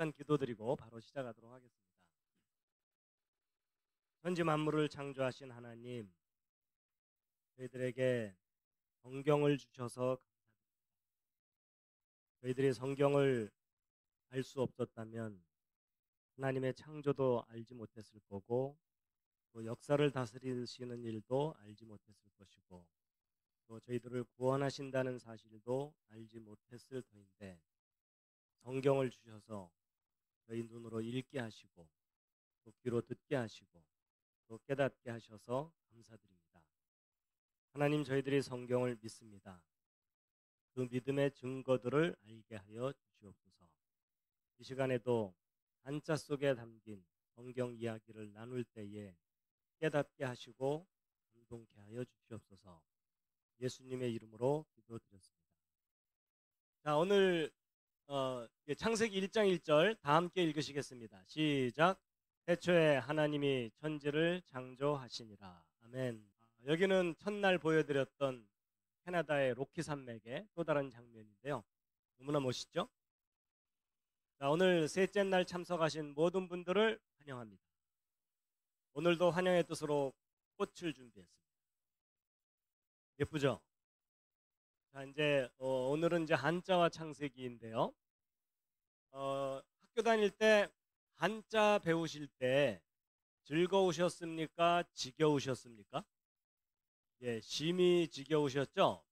잠깐 기도드리고 바로 시작하도록 하겠습니다. 천지 만물을 창조하신 하나님, 저희들에게 성경을 주셔서 저희들이 성경을 알 수 없었다면 하나님의 창조도 알지 못했을 거고, 또 역사를 다스리시는 일도 알지 못했을 것이고, 또 저희들을 구원하신다는 사실도 알지 못했을 터인데, 성경을 주셔서 저희 눈으로 읽게 하시고, 또 귀로 듣게 하시고, 또 깨닫게 하셔서 감사드립니다. 하나님, 저희들이 성경을 믿습니다. 그 믿음의 증거들을 알게 하여 주시옵소서. 이 시간에도 한자 속에 담긴 성경 이야기를 나눌 때에 깨닫게 하시고 감동케 하여 주시옵소서. 예수님의 이름으로 기도드렸습니다. 자, 오늘 창세기 1장 1절 다 함께 읽으시겠습니다. 시작. 태초에 하나님이 천지를 창조하시니라. 아멘. 여기는 첫날 보여드렸던 캐나다의 로키 산맥의 또 다른 장면인데요. 너무나 멋있죠? 자, 오늘 셋째 날 참석하신 모든 분들을 환영합니다. 오늘도 환영의 뜻으로 꽃을 준비했습니다. 예쁘죠? 자, 이제 오늘은 이제 한자와 창세기인데요. 학교 다닐 때 한자 배우실 때 즐거우셨습니까? 지겨우셨습니까? 예, 심히 지겨우셨죠?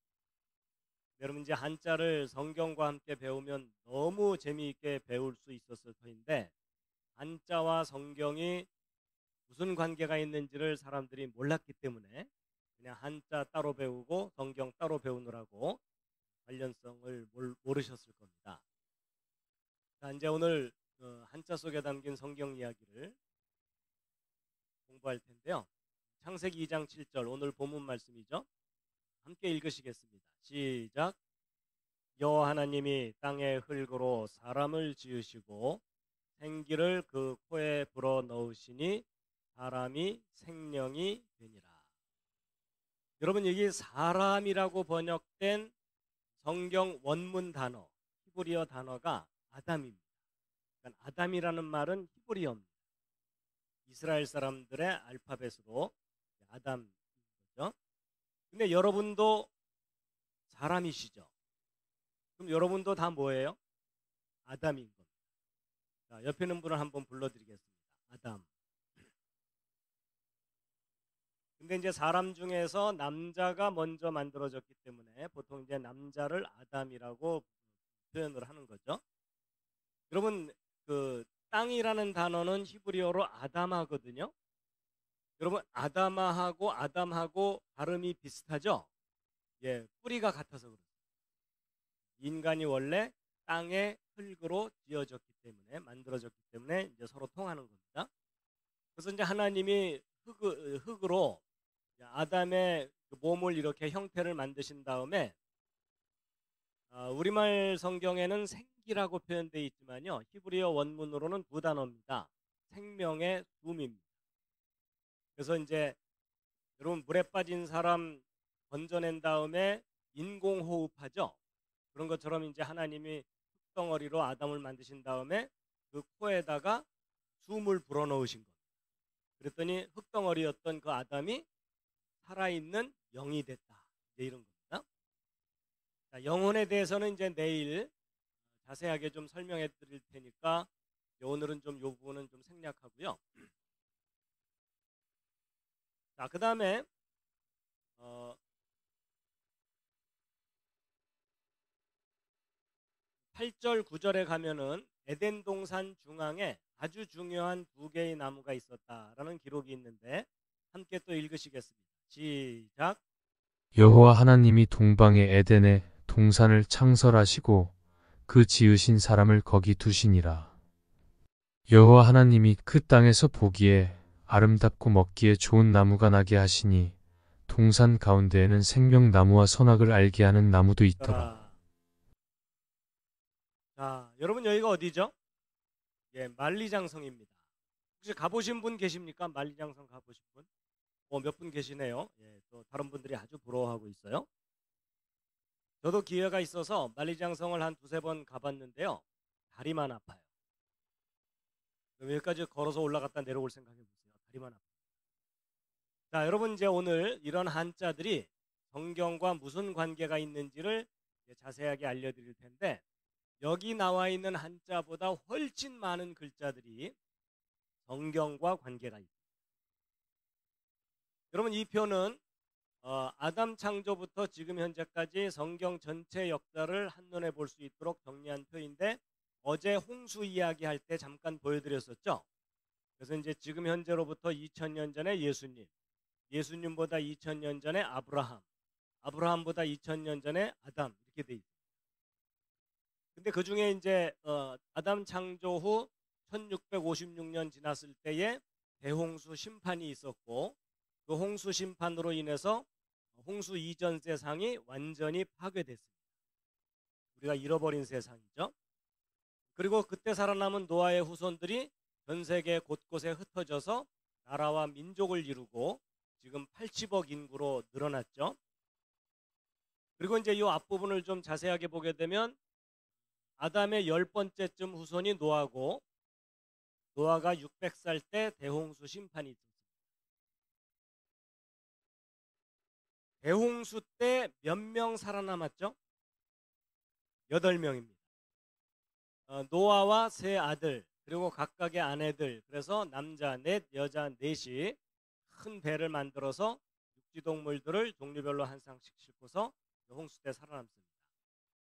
여러분, 이제 한자를 성경과 함께 배우면 너무 재미있게 배울 수 있었을 터인데, 한자와 성경이 무슨 관계가 있는지를 사람들이 몰랐기 때문에 그냥 한자 따로 배우고 성경 따로 배우느라고 관련성을 모르셨을 겁니다. 자, 이제 오늘 한자 속에 담긴 성경 이야기를 공부할 텐데요. 창세기 2장 7절, 오늘 본문 말씀이죠. 함께 읽으시겠습니다. 시작. 여호와 하나님이 땅의 흙으로 사람을 지으시고 생기를 그 코에 불어 넣으시니 사람이 생명이 되니라. 여러분, 여기 사람이라고 번역된 성경 원문 단어, 히브리어 단어가 아담입니다. 그러니까 아담이라는 말은 히브리어입니다. 이스라엘 사람들의 알파벳으로 아담인 거죠. 근데 여러분도 사람이시죠. 그럼 여러분도 다 뭐예요? 아담인 겁니다. 자, 옆에 있는 분을 한번 불러드리겠습니다. 아담. 근데 이제 사람 중에서 남자가 먼저 만들어졌기 때문에 보통 이제 남자를 아담이라고 표현을 하는 거죠. 여러분, 그 땅이라는 단어는 히브리어로 아담하거든요. 여러분, 아담하고 아담하고 발음이 비슷하죠? 예, 뿌리가 같아서 그렇습니다. 인간이 원래 땅의 흙으로 지어졌기 때문에, 만들어졌기 때문에 이제 서로 통하는 겁니다. 그래서 이제 하나님이 흙으로 아담의 몸을 이렇게 형태를 만드신 다음에, 우리말 성경에는 생기라고 표현되어 있지만요, 히브리어 원문으로는 두 단어입니다. 생명의 숨입니다. 그래서 이제 여러분, 물에 빠진 사람 건져낸 다음에 인공호흡하죠. 그런 것처럼 이제 하나님이 흙덩어리로 아담을 만드신 다음에 그 코에다가 숨을 불어넣으신 겁니다. 그랬더니 흙덩어리였던 그 아담이 살아있는 영이 됐다. 이제 이런 겁니다. 자, 영혼에 대해서는 이제 내일 자세하게 좀 설명해 드릴 테니까 오늘은 좀 이 부분은 좀 생략하고요. 자, 그 다음에 8절 9절에 가면은 에덴 동산 중앙에 아주 중요한 두 개의 나무가 있었다라는 기록이 있는데 함께 또 읽으시겠습니다. 시작. 여호와 하나님이 동방의 에덴에 동산을 창설하시고 그 지으신 사람을 거기 두시니라. 여호와 하나님이 그 땅에서 보기에 아름답고 먹기에 좋은 나무가 나게 하시니 동산 가운데에는 생명나무와 선악을 알게 하는 나무도 있더라. 자, 여러분, 여기가 어디죠? 예, 만리장성입니다. 혹시 가보신 분 계십니까? 만리장성 가보신 분? 몇 분 계시네요. 예, 또 다른 분들이 아주 부러워하고 있어요. 저도 기회가 있어서 만리장성을 한 두세 번 가봤는데요, 다리만 아파요. 그럼 여기까지 걸어서 올라갔다 내려올 생각해 보세요. 다리만 아파. 자, 여러분 이제 오늘 이런 한자들이 성경과 무슨 관계가 있는지를 이제 자세하게 알려드릴 텐데 여기 나와 있는 한자보다 훨씬 많은 글자들이 성경과 관계가 있습니다. 여러분 이 표는 아담 창조부터 지금 현재까지 성경 전체 역사를 한눈에 볼 수 있도록 정리한 표인데 어제 홍수 이야기할 때 잠깐 보여드렸었죠. 그래서 이제 지금 현재로부터 2000년 전에 예수님, 예수님보다 2000년 전에 아브라함, 아브라함보다 2000년 전에 아담 이렇게 돼 있어요. 근데 그 중에 이제 아담 창조 후 1656년 지났을 때에 대홍수 심판이 있었고 그 홍수 심판으로 인해서 홍수 이전 세상이 완전히 파괴됐습니다. 우리가 잃어버린 세상이죠. 그리고 그때 살아남은 노아의 후손들이 전 세계 곳곳에 흩어져서 나라와 민족을 이루고 지금 80억 인구로 늘어났죠. 그리고 이제 이 앞부분을 좀 자세하게 보게 되면 아담의 10번째쯤 후손이 노아고 노아가 600살 때 대홍수 심판이 있었습니다. 대홍수 때 몇 명 살아남았죠? 8명입니다. 노아와 세 아들 그리고 각각의 아내들 그래서 남자 넷 여자 넷이 큰 배를 만들어서 육지동물들을 종류별로 한 쌍씩 싣고서 홍수 때 살아남습니다.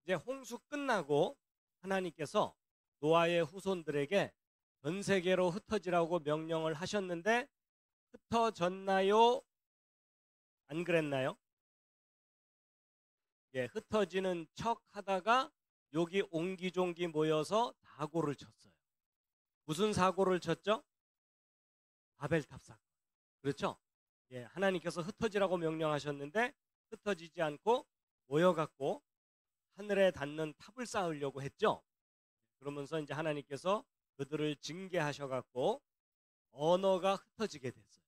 이제 홍수 끝나고 하나님께서 노아의 후손들에게 전 세계로 흩어지라고 명령을 하셨는데 흩어졌나요? 안 그랬나요? 예, 흩어지는 척 하다가 여기 옹기종기 모여서 사고를 쳤어요. 무슨 사고를 쳤죠? 바벨탑 사건. 그렇죠? 예, 하나님께서 흩어지라고 명령하셨는데 흩어지지 않고 모여갖고 하늘에 닿는 탑을 쌓으려고 했죠. 그러면서 이제 하나님께서 그들을 징계하셔갖고 언어가 흩어지게 됐어요.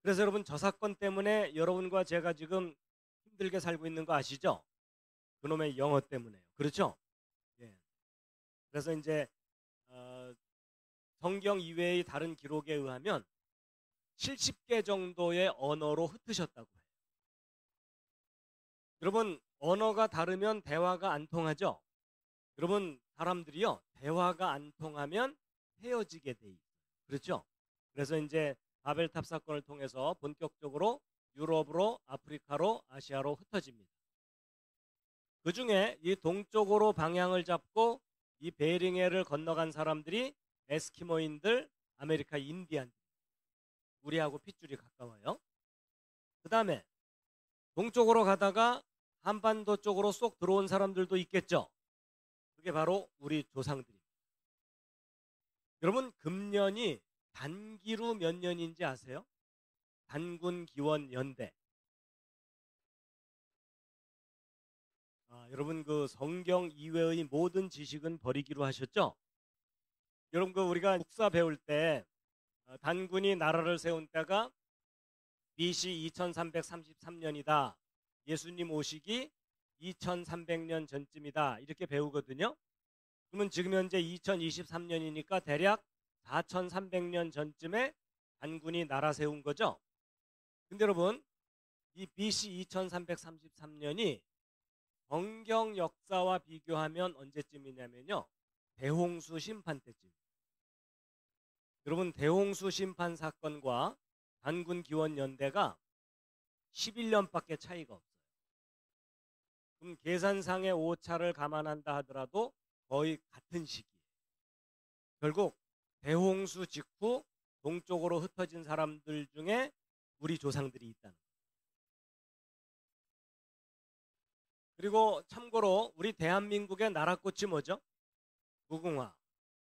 그래서 여러분 저 사건 때문에 여러분과 제가 지금 힘들게 살고 있는 거 아시죠? 그놈의 영어 때문에요. 그렇죠? 예. 그래서 이제 성경 이외의 다른 기록에 의하면 70개 정도의 언어로 흩으셨다고 해요. 여러분 언어가 다르면 대화가 안 통하죠? 여러분 사람들이요 대화가 안 통하면 헤어지게 돼 있어요. 그렇죠? 그래서 이제 바벨탑 사건을 통해서 본격적으로 유럽으로 아프리카로 아시아로 흩어집니다. 그 중에 이 동쪽으로 방향을 잡고 이 베링해를 건너간 사람들이 에스키모인들, 아메리카 인디안, 우리하고 핏줄이 가까워요. 그 다음에 동쪽으로 가다가 한반도 쪽으로 쏙 들어온 사람들도 있겠죠. 그게 바로 우리 조상들입니다. 여러분 금년이 단기로 몇 년인지 아세요? 단군 기원 연대. 여러분 그 성경 이외의 모든 지식은 버리기로 하셨죠? 여러분 그 우리가 국사 배울 때 단군이 나라를 세운 때가 BC 2333년이다. 예수님 오시기 2300년 전쯤이다. 이렇게 배우거든요. 그러면 지금 현재 2023년이니까 대략 4300년 전쯤에 단군이 나라 세운 거죠. 근데 여러분 이 BC 2333년이 성경 역사와 비교하면 언제쯤이냐면요. 대홍수 심판 때쯤. 여러분 대홍수 심판 사건과 단군 기원 연대가 11년밖에 차이가 없어요. 그럼 계산상의 오차를 감안한다 하더라도 거의 같은 시기에 결국 대홍수 직후 동쪽으로 흩어진 사람들 중에 우리 조상들이 있다는 거예요. 그리고 참고로 우리 대한민국의 나라꽃이 뭐죠? 무궁화.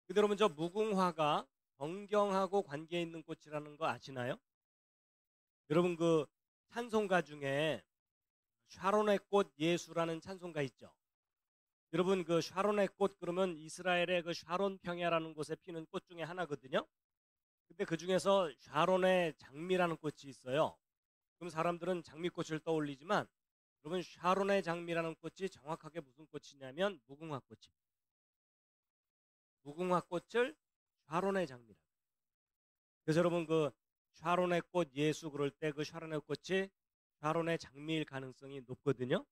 근데 여러분 저 무궁화가 성경하고 관계 있는 꽃이라는 거 아시나요? 여러분 그 찬송가 중에 샤론의 꽃 예수라는 찬송가 있죠. 여러분 그 샤론의 꽃 그러면 이스라엘의 그 샤론 평야라는 곳에 피는 꽃 중에 하나거든요. 근데 그 중에서 샤론의 장미라는 꽃이 있어요. 그럼 사람들은 장미꽃을 떠올리지만 여러분 샤론의 장미라는 꽃이 정확하게 무슨 꽃이냐면 무궁화꽃입니다. 무궁화꽃을 샤론의 장미라. 그래서 여러분 그 샤론의 꽃 예수 그럴 때 그 샤론의 꽃이 샤론의 장미일 가능성이 높거든요.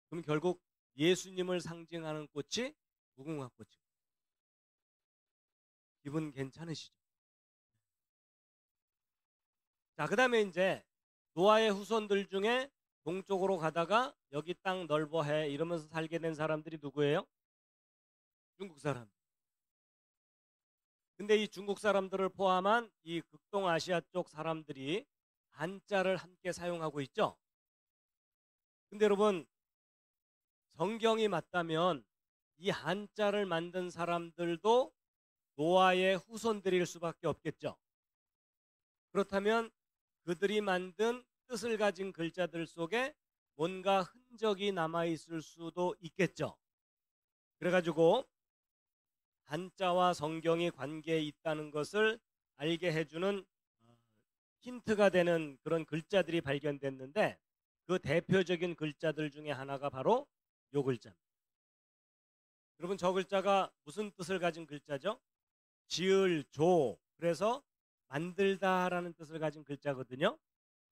그럼 결국 예수님을 상징하는 꽃이 무궁화 꽃이고. 기분 괜찮으시죠? 자, 그다음에 이제 노아의 후손들 중에 동쪽으로 가다가 여기 땅 넓어해 이러면서 살게 된 사람들이 누구예요? 중국 사람. 근데 이 중국 사람들을 포함한 이 극동아시아 쪽 사람들이 한자를 함께 사용하고 있죠. 근데 여러분 성경이 맞다면 이 한자를 만든 사람들도 노아의 후손들일 수밖에 없겠죠. 그렇다면 그들이 만든 뜻을 가진 글자들 속에 뭔가 흔적이 남아있을 수도 있겠죠. 그래가지고 한자와 성경이 관계에 있다는 것을 알게 해주는 힌트가 되는 그런 글자들이 발견됐는데 그 대표적인 글자들 중에 하나가 바로 요 글자입니다. 여러분 저 글자가 무슨 뜻을 가진 글자죠? 지을, 조, 그래서 만들다라는 뜻을 가진 글자거든요.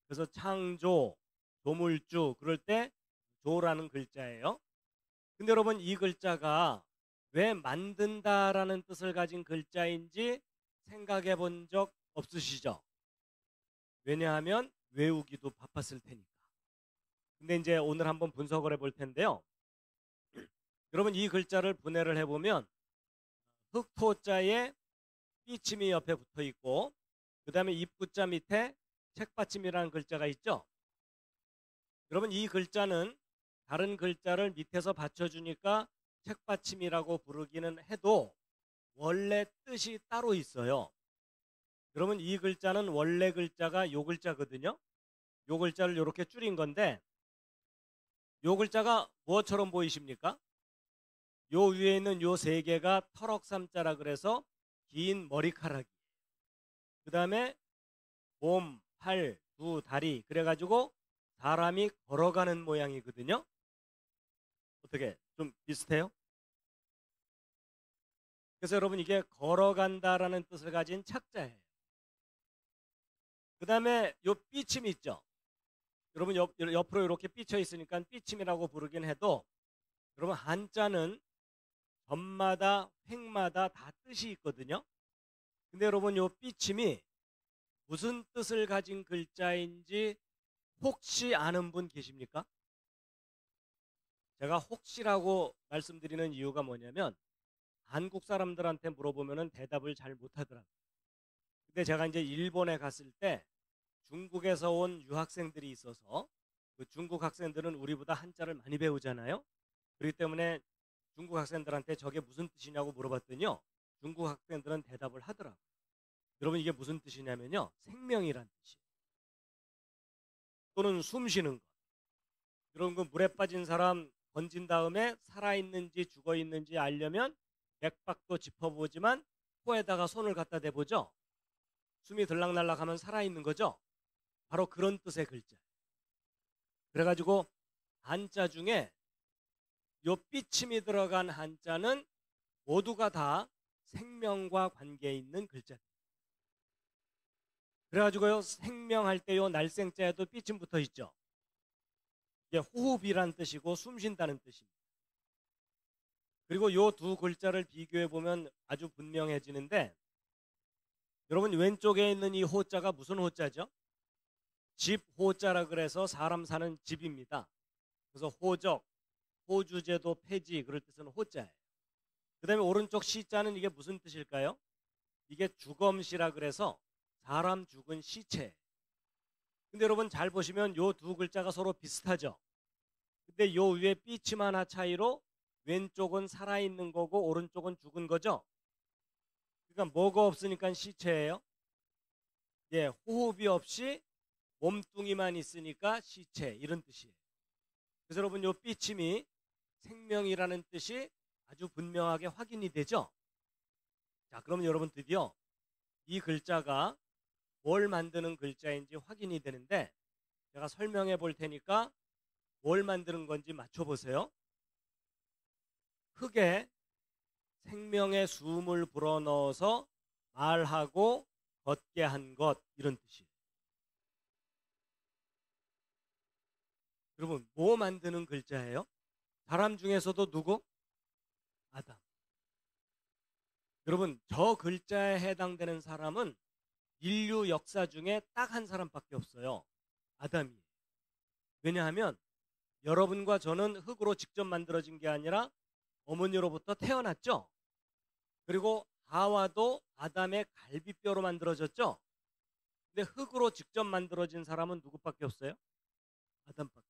그래서 창조, 조물주 그럴 때 조라는 글자예요. 근데 여러분 이 글자가 왜 만든다라는 뜻을 가진 글자인지 생각해 본 적 없으시죠? 왜냐하면 외우기도 바빴을 테니까. 근데 이제 오늘 한번 분석을 해볼 텐데요. 여러분 이 글자를 분해를 해보면 흑토자에 삐침이 옆에 붙어 있고 그 다음에 입구자 밑에 책받침이라는 글자가 있죠. 여러분 이 글자는 다른 글자를 밑에서 받쳐주니까 책받침이라고 부르기는 해도 원래 뜻이 따로 있어요. 여러분 이 글자는 원래 글자가 요 글자거든요. 요 글자를 이렇게 줄인 건데 요 글자가 무엇처럼 보이십니까? 요 위에 있는 요 세 개가 터럭삼자라 그래서 긴 머리카락이. 그 다음에 몸, 팔, 두 다리 그래가지고 사람이 걸어가는 모양이거든요. 어떻게 좀 비슷해요? 그래서 여러분 이게 걸어간다라는 뜻을 가진 착자예요. 그 다음에 요 삐침 있죠. 여러분 옆으로 이렇게 삐쳐 있으니까 삐침이라고 부르긴 해도 여러분 한자는 점마다 획마다 다 뜻이 있거든요. 근데 여러분 요 삐침이 무슨 뜻을 가진 글자인지 혹시 아는 분 계십니까? 제가 혹시라고 말씀드리는 이유가 뭐냐면 한국 사람들한테 물어보면 대답을 잘 못하더라고요. 근데 제가 이제 일본에 갔을 때 중국에서 온 유학생들이 있어서 그 중국 학생들은 우리보다 한자를 많이 배우잖아요. 그렇기 때문에 중국 학생들한테 저게 무슨 뜻이냐고 물어봤더니요. 중국 학생들은 대답을 하더라고요. 여러분 이게 무슨 뜻이냐면요. 생명이란 뜻이에요. 또는 숨 쉬는 것. 여러분 그 물에 빠진 사람 건진 다음에 살아있는지 죽어있는지 알려면 맥박도 짚어보지만 코에다가 손을 갖다 대보죠. 숨이 들락날락하면 살아있는 거죠. 바로 그런 뜻의 글자. 그래가지고 한자 중에 요 삐침이 들어간 한자는 모두가 다 생명과 관계 있는 글자. 그래가지고요 생명할 때 요 날생자에도 삐침 붙어 있죠. 이게 호흡이란 뜻이고 숨 쉰다는 뜻입니다. 그리고 요 두 글자를 비교해 보면 아주 분명해지는데 여러분 왼쪽에 있는 이 호자가 무슨 호자죠? 집 호자라 그래서 사람 사는 집입니다. 그래서 호적, 호주제도 폐지 그럴 뜻은 호자예요. 그 다음에 오른쪽 시자는 이게 무슨 뜻일까요? 이게 주검시라 그래서 사람 죽은 시체. 근데 여러분 잘 보시면 요 두 글자가 서로 비슷하죠. 근데 요 위에 삐침 하나 차이로 왼쪽은 살아있는 거고 오른쪽은 죽은 거죠. 그러니까 뭐가 없으니까 시체예요. 예, 호흡이 없이 몸뚱이만 있으니까 시체 이런 뜻이에요. 그래서 여러분 요 삐침이 생명이라는 뜻이 아주 분명하게 확인이 되죠. 자, 그러면 여러분 드디어 이 글자가 뭘 만드는 글자인지 확인이 되는데 제가 설명해 볼 테니까 뭘 만드는 건지 맞춰보세요. 흙에 생명의 숨을 불어넣어서 말하고 걷게 한 것 이런 뜻이에요. 여러분 뭐 만드는 글자예요? 사람 중에서도 누구? 아담. 여러분 저 글자에 해당되는 사람은 인류 역사 중에 딱 한 사람밖에 없어요. 아담이에요. 왜냐하면 여러분과 저는 흙으로 직접 만들어진 게 아니라 어머니로부터 태어났죠. 그리고 하와도 아담의 갈비뼈로 만들어졌죠. 근데 흙으로 직접 만들어진 사람은 누구밖에 없어요? 아담밖에.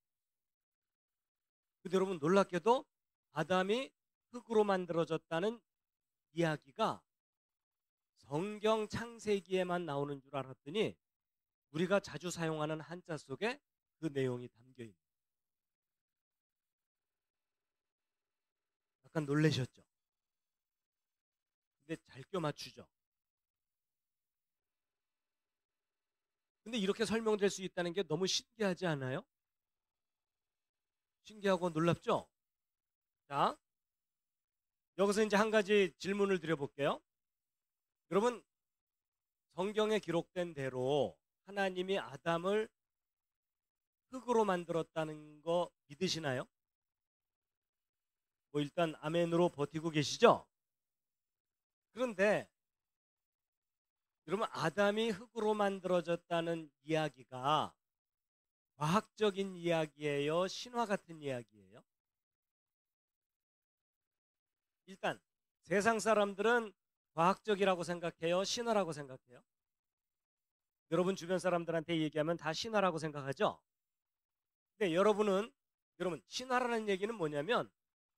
근데 여러분 놀랍게도 아담이 흙으로 만들어졌다는 이야기가 성경 창세기에만 나오는 줄 알았더니 우리가 자주 사용하는 한자 속에 그 내용이 담겨 있는. 약간 놀라셨죠? 근데 잘 껴맞추죠. 근데 이렇게 설명될 수 있다는 게 너무 신기하지 않아요? 신기하고 놀랍죠? 자, 여기서 이제 한 가지 질문을 드려볼게요. 여러분, 성경에 기록된 대로 하나님이 아담을 흙으로 만들었다는 거 믿으시나요? 뭐 일단 아멘으로 버티고 계시죠? 그런데 여러분 아담이 흙으로 만들어졌다는 이야기가 과학적인 이야기예요? 신화 같은 이야기예요? 일단 세상 사람들은 과학적이라고 생각해요? 신화라고 생각해요? 여러분 주변 사람들한테 얘기하면 다 신화라고 생각하죠? 근데 여러분 신화라는 얘기는 뭐냐면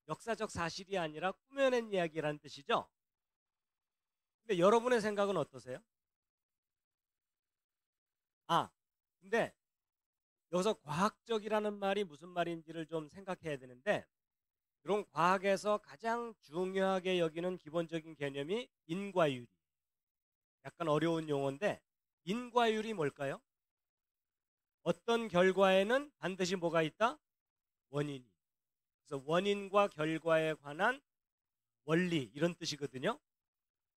역사적 사실이 아니라 꾸며낸 이야기라는 뜻이죠? 근데 여러분의 생각은 어떠세요? 근데 여기서 과학적이라는 말이 무슨 말인지를 좀 생각해야 되는데 이런 과학에서 가장 중요하게 여기는 기본적인 개념이 인과율이. 약간 어려운 용어인데 인과율이 뭘까요? 어떤 결과에는 반드시 뭐가 있다? 원인이. 그래서 원인과 결과에 관한 원리 이런 뜻이거든요.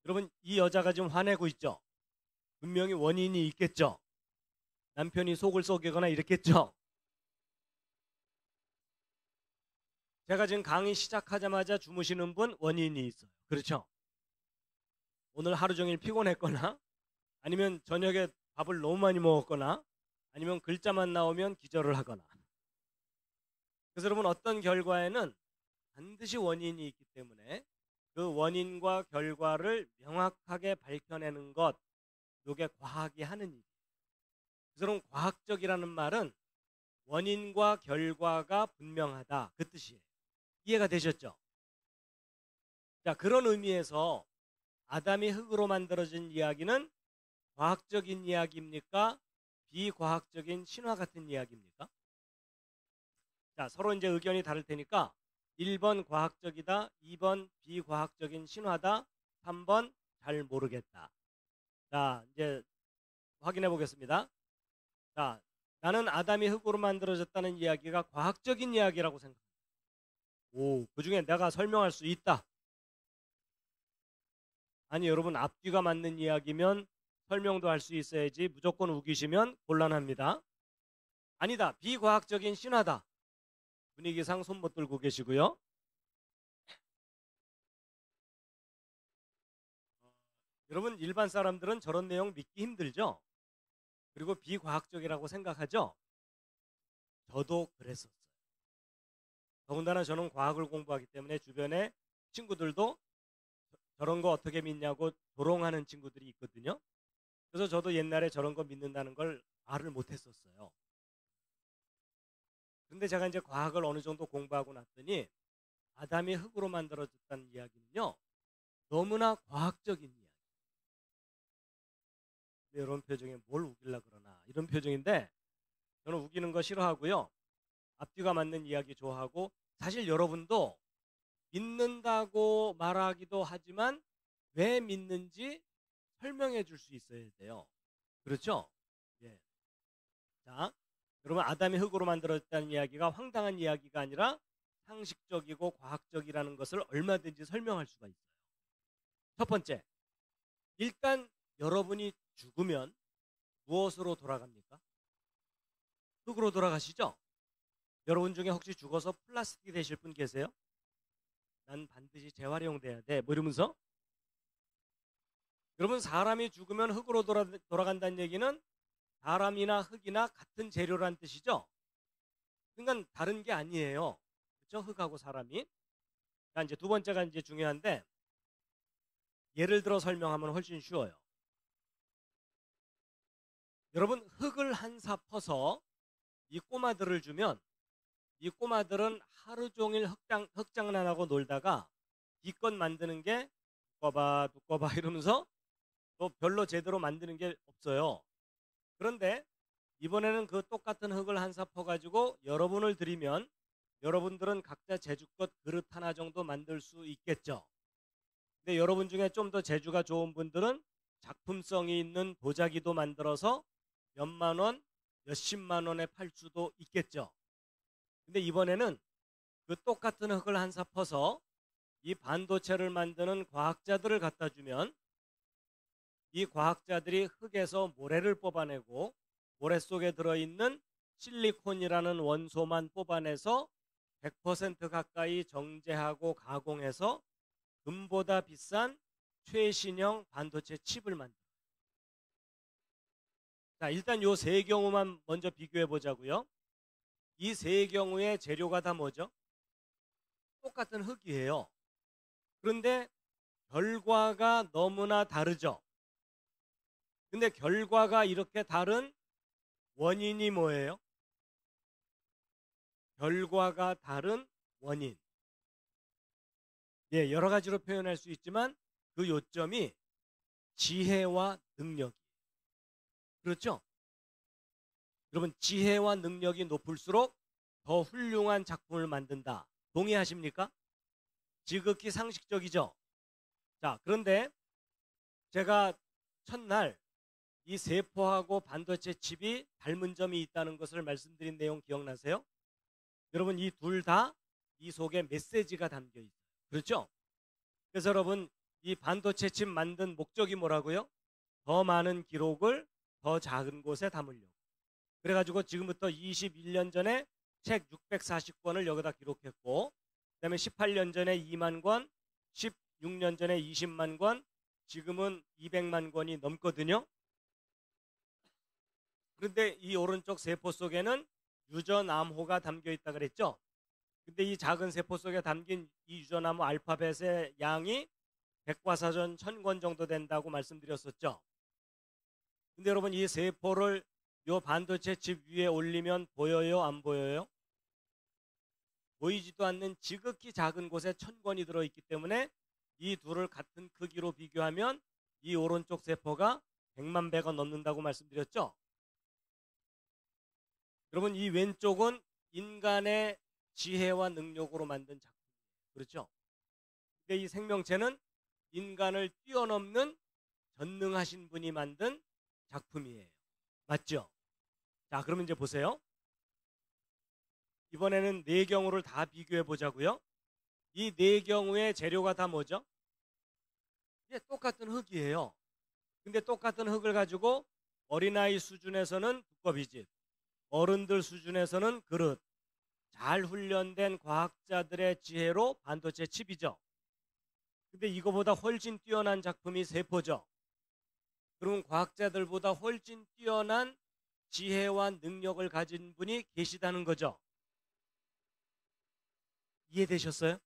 여러분 이 여자가 지금 화내고 있죠? 분명히 원인이 있겠죠? 남편이 속을 썩이거나 이랬겠죠? 제가 지금 강의 시작하자마자 주무시는 분 원인이 있어요. 그렇죠? 오늘 하루 종일 피곤했거나 아니면 저녁에 밥을 너무 많이 먹었거나 아니면 글자만 나오면 기절을 하거나. 그래서 여러분 어떤 결과에는 반드시 원인이 있기 때문에 그 원인과 결과를 명확하게 밝혀내는 것, 이게 과학이 하는 일. 그래서 여러분 과학적이라는 말은 원인과 결과가 분명하다 그 뜻이에요. 이해가 되셨죠? 자, 그런 의미에서 아담이 흙으로 만들어진 이야기는 과학적인 이야기입니까? 비과학적인 신화 같은 이야기입니까? 자, 서로 이제 의견이 다를 테니까 1번 과학적이다, 2번 비과학적인 신화다, 3번 잘 모르겠다. 자, 이제 확인해 보겠습니다. 자, 나는 아담이 흙으로 만들어졌다는 이야기가 과학적인 이야기라고 생각합니다. 그 중에 내가 설명할 수 있다. 아니, 여러분 앞뒤가 맞는 이야기면 설명도 할 수 있어야지 무조건 우기시면 곤란합니다. 아니다. 비과학적인 신화다. 분위기상 손 못 들고 계시고요. 여러분 일반 사람들은 저런 내용 믿기 힘들죠? 그리고 비과학적이라고 생각하죠? 저도 그랬었어요. 더군다나 저는 과학을 공부하기 때문에 주변에 친구들도 저런 거 어떻게 믿냐고 조롱하는 친구들이 있거든요. 그래서 저도 옛날에 저런 거 믿는다는 걸 말을 못했었어요. 그런데 제가 이제 과학을 어느 정도 공부하고 났더니 아담이 흙으로 만들어졌다는 이야기는요 너무나 과학적인 이야기. 이런 표정에 뭘 우길라 그러나 이런 표정인데 저는 우기는 거 싫어하고요. 앞뒤가 맞는 이야기 좋아하고 사실 여러분도 믿는다고 말하기도 하지만 왜 믿는지 설명해 줄 수 있어야 돼요. 그렇죠? 예. 자, 여러분 아담이 흙으로 만들어졌다는 이야기가 황당한 이야기가 아니라 상식적이고 과학적이라는 것을 얼마든지 설명할 수가 있어요. 첫 번째, 일단 여러분이 죽으면 무엇으로 돌아갑니까? 흙으로 돌아가시죠? 여러분 중에 혹시 죽어서 플라스틱이 되실 분 계세요? 난 반드시 재활용돼야 돼. 뭐 이러면서? 여러분, 사람이 죽으면 흙으로 돌아간다는 얘기는 사람이나 흙이나 같은 재료란 뜻이죠? 그러니까 다른 게 아니에요. 그렇죠? 흙하고 사람이. 자, 이제 두 번째가 이제 중요한데, 예를 들어 설명하면 훨씬 쉬워요. 여러분, 흙을 한 사 퍼서 이 꼬마들을 주면 이 꼬마들은 하루 종일 흙장난하고 놀다가 기껏 만드는 게 두꺼봐 이러면서 또 별로 제대로 만드는 게 없어요. 그런데 이번에는 그 똑같은 흙을 한 사 퍼가지고 여러분을 드리면 여러분들은 각자 제주껏 그릇 하나 정도 만들 수 있겠죠. 근데 여러분 중에 좀 더 재주가 좋은 분들은 작품성이 있는 도자기도 만들어서 몇만 원, 몇십만 원에 팔 수도 있겠죠. 근데 이번에는 그 똑같은 흙을 한 사 퍼서 이 반도체를 만드는 과학자들을 갖다 주면 이 과학자들이 흙에서 모래를 뽑아내고 모래 속에 들어있는 실리콘이라는 원소만 뽑아내서 100% 가까이 정제하고 가공해서 금보다 비싼 최신형 반도체 칩을 만듭니다. 자, 일단 요 세 경우만 먼저 비교해 보자고요. 이 세 경우의 재료가 다 뭐죠? 똑같은 흙이에요. 그런데 결과가 너무나 다르죠. 근데 결과가 이렇게 다른 원인이 뭐예요? 결과가 다른 원인. 예, 여러 가지로 표현할 수 있지만 그 요점이 지혜와 능력이. 그렇죠? 여러분, 지혜와 능력이 높을수록 더 훌륭한 작품을 만든다. 동의하십니까? 지극히 상식적이죠? 자, 그런데 제가 첫날 이 세포하고 반도체 칩이 닮은 점이 있다는 것을 말씀드린 내용 기억나세요? 여러분, 이 둘 다 이 속에 메시지가 담겨 있어요. 그렇죠? 그래서 여러분, 이 반도체 칩 만든 목적이 뭐라고요? 더 많은 기록을 더 작은 곳에 담으려고. 그래가지고 지금부터 21년 전에 책 640권을 여기다 기록했고, 그 다음에 18년 전에 2만 권, 16년 전에 20만 권, 지금은 200만 권이 넘거든요. 그런데 이 오른쪽 세포 속에는 유전암호가 담겨 있다 그랬죠. 근데 이 작은 세포 속에 담긴 이 유전암호 알파벳의 양이 백과사전 1000권 정도 된다고 말씀드렸었죠. 근데 여러분, 이 세포를 요 반도체 칩 위에 올리면 보여요, 안 보여요? 보이지도 않는 지극히 작은 곳에 1000권이 들어있기 때문에 이 둘을 같은 크기로 비교하면 이 오른쪽 세포가 100만 배가 넘는다고 말씀드렸죠. 여러분, 이 왼쪽은 인간의 지혜와 능력으로 만든 작품이에요. 그렇죠? 근데 이 생명체는 인간을 뛰어넘는 전능하신 분이 만든 작품이에요. 맞죠? 자, 그러면 이제 보세요. 이번에는 네 경우를 다 비교해 보자고요. 이 네 경우의 재료가 다 뭐죠? 예, 똑같은 흙이에요. 근데 똑같은 흙을 가지고 어린아이 수준에서는 두꺼비집, 어른들 수준에서는 그릇, 잘 훈련된 과학자들의 지혜로 반도체 칩이죠. 근데 이거보다 훨씬 뛰어난 작품이 세포죠. 그러면 과학자들보다 훨씬 뛰어난 지혜와 능력을 가진 분이 계시다는 거죠. 이해되셨어요?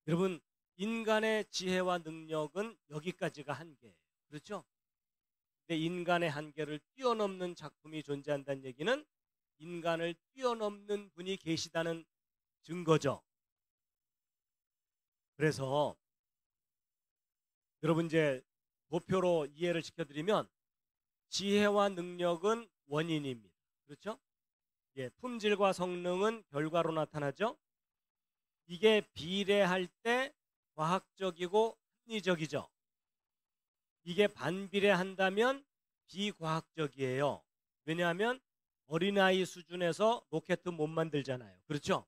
여러분, 인간의 지혜와 능력은 여기까지가 한계예요. 그렇죠? 근데 인간의 한계를 뛰어넘는 작품이 존재한다는 얘기는 인간을 뛰어넘는 분이 계시다는 증거죠. 그래서 여러분, 이제 도표로 이해를 시켜드리면 지혜와 능력은 원인입니다. 그렇죠? 예, 품질과 성능은 결과로 나타나죠. 이게 비례할 때 과학적이고 합리적이죠. 이게 반비례한다면 비과학적이에요. 왜냐하면 어린아이 수준에서 로켓 못 만들잖아요. 그렇죠?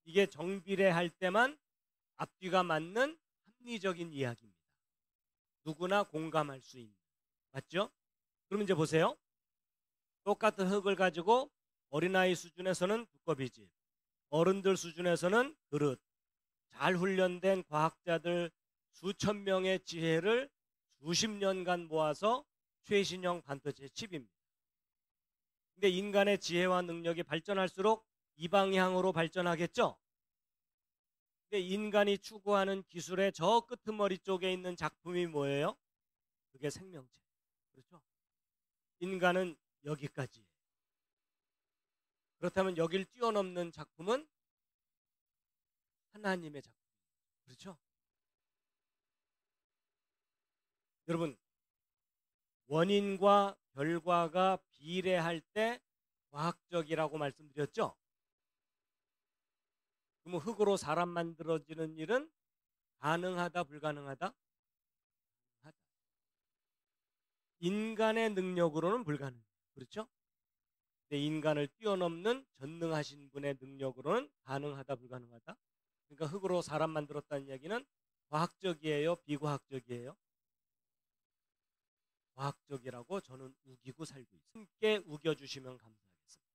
이게 정비례할 때만 앞뒤가 맞는 합리적인 이야기입니다. 누구나 공감할 수 있는. 맞죠? 그럼 이제 보세요. 똑같은 흙을 가지고 어린아이 수준에서는 두꺼비집, 어른들 수준에서는 그릇, 잘 훈련된 과학자들 수천 명의 지혜를 수십 년간 모아서 최신형 반도체 칩입니다. 근데 인간의 지혜와 능력이 발전할수록 이 방향으로 발전하겠죠? 근데 인간이 추구하는 기술의 저 끄트머리 쪽에 있는 작품이 뭐예요? 그게 생명체. 그렇죠? 인간은 여기까지. 그렇다면 여길 뛰어넘는 작품은 하나님의 작품. 그렇죠? 여러분, 원인과 결과가 비례할 때 과학적이라고 말씀드렸죠? 그럼 흙으로 사람 만들어지는 일은 가능하다, 불가능하다? 가능하다. 인간의 능력으로는 불가능. 그렇죠? 근데 인간을 뛰어넘는 전능하신 분의 능력으로는 가능하다, 불가능하다? 그러니까 흙으로 사람 만들었다는 이야기는 과학적이에요, 비과학적이에요? 과학적이라고 저는 우기고 살고 있습니다. 함께 우겨주시면 감사하겠습니다.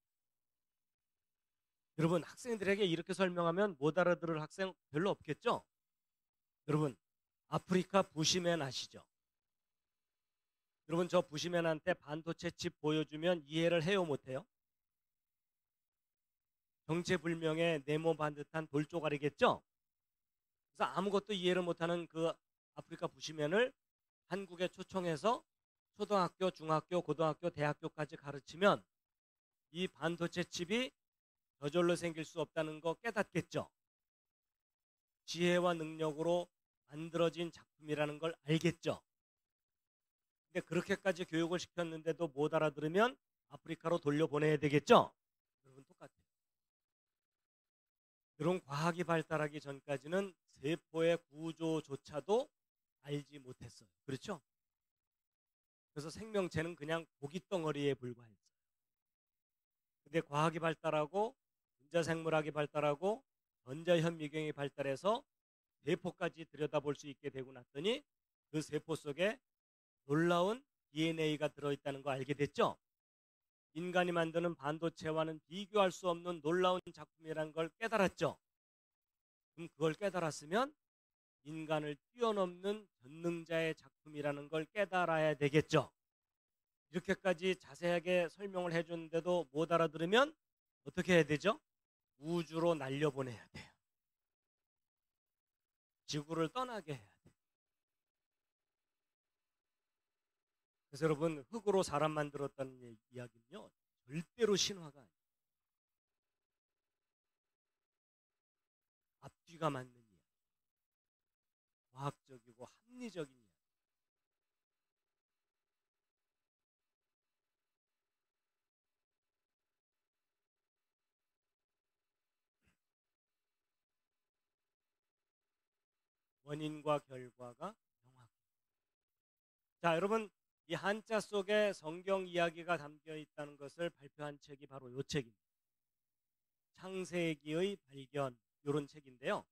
여러분, 학생들에게 이렇게 설명하면 못 알아들을 학생 별로 없겠죠? 여러분, 아프리카 부시맨 아시죠? 여러분, 저 부시맨한테 반도체 칩 보여주면 이해를 해요, 못해요? 정체불명의 네모 반듯한 돌조각이겠죠? 그래서 아무것도 이해를 못하는 그 아프리카 부시맨을 한국에 초청해서 초등학교, 중학교, 고등학교, 대학교까지 가르치면 이 반도체 칩이 저절로 생길 수 없다는 거 깨닫겠죠? 지혜와 능력으로 만들어진 작품이라는 걸 알겠죠? 근데 그렇게까지 교육을 시켰는데도 못 알아들으면 아프리카로 돌려보내야 되겠죠? 여러분 똑같아요. 그런 과학이 발달하기 전까지는 세포의 구조조차도 알지 못했어요. 그렇죠? 그래서 생명체는 그냥 고깃덩어리에 불과했어요. 근데 과학이 발달하고 분자생물학이 발달하고 전자현미경이 발달해서 세포까지 들여다볼 수 있게 되고 났더니 그 세포 속에 놀라운 DNA가 들어있다는 거 알게 됐죠? 인간이 만드는 반도체와는 비교할 수 없는 놀라운 작품이라는 걸 깨달았죠? 그럼 그걸 깨달았으면 인간을 뛰어넘는 전능자의 작품이라는 걸 깨달아야 되겠죠? 이렇게까지 자세하게 설명을 해줬는데도 못 알아들으면 어떻게 해야 되죠? 우주로 날려보내야 돼요. 지구를 떠나게 해야 돼요. 그래서 여러분, 흙으로 사람 만들었다는 이야기는요, 절대로 신화가 아니에요. 앞뒤가 맞는 이야기. 과학적이고 합리적인 이야기. 원인과 결과가 명확해요. 자, 여러분, 이 한자 속에 성경 이야기가 담겨 있다는 것을 발표한 책이 바로 이 책입니다. 창세기의 발견, 이런 책인데요.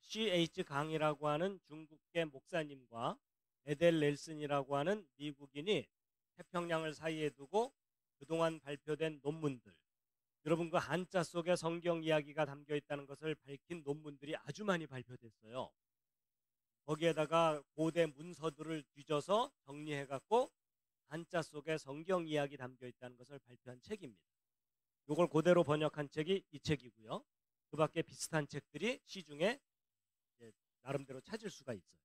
C.H. 강이라고 하는 중국계 목사님과 에델 넬슨이라고 하는 미국인이 태평양을 사이에 두고 그동안 발표된 논문들, 여러분 그 한자 속에 성경 이야기가 담겨 있다는 것을 밝힌 논문들이 아주 많이 발표됐어요. 거기에다가 고대 문서들을 뒤져서 정리해 갖고 한자 속에 성경 이야기 담겨 있다는 것을 발표한 책입니다. 이걸 그대로 번역한 책이 이 책이고요. 그 밖에 비슷한 책들이 시중에 나름대로 찾을 수가 있어요.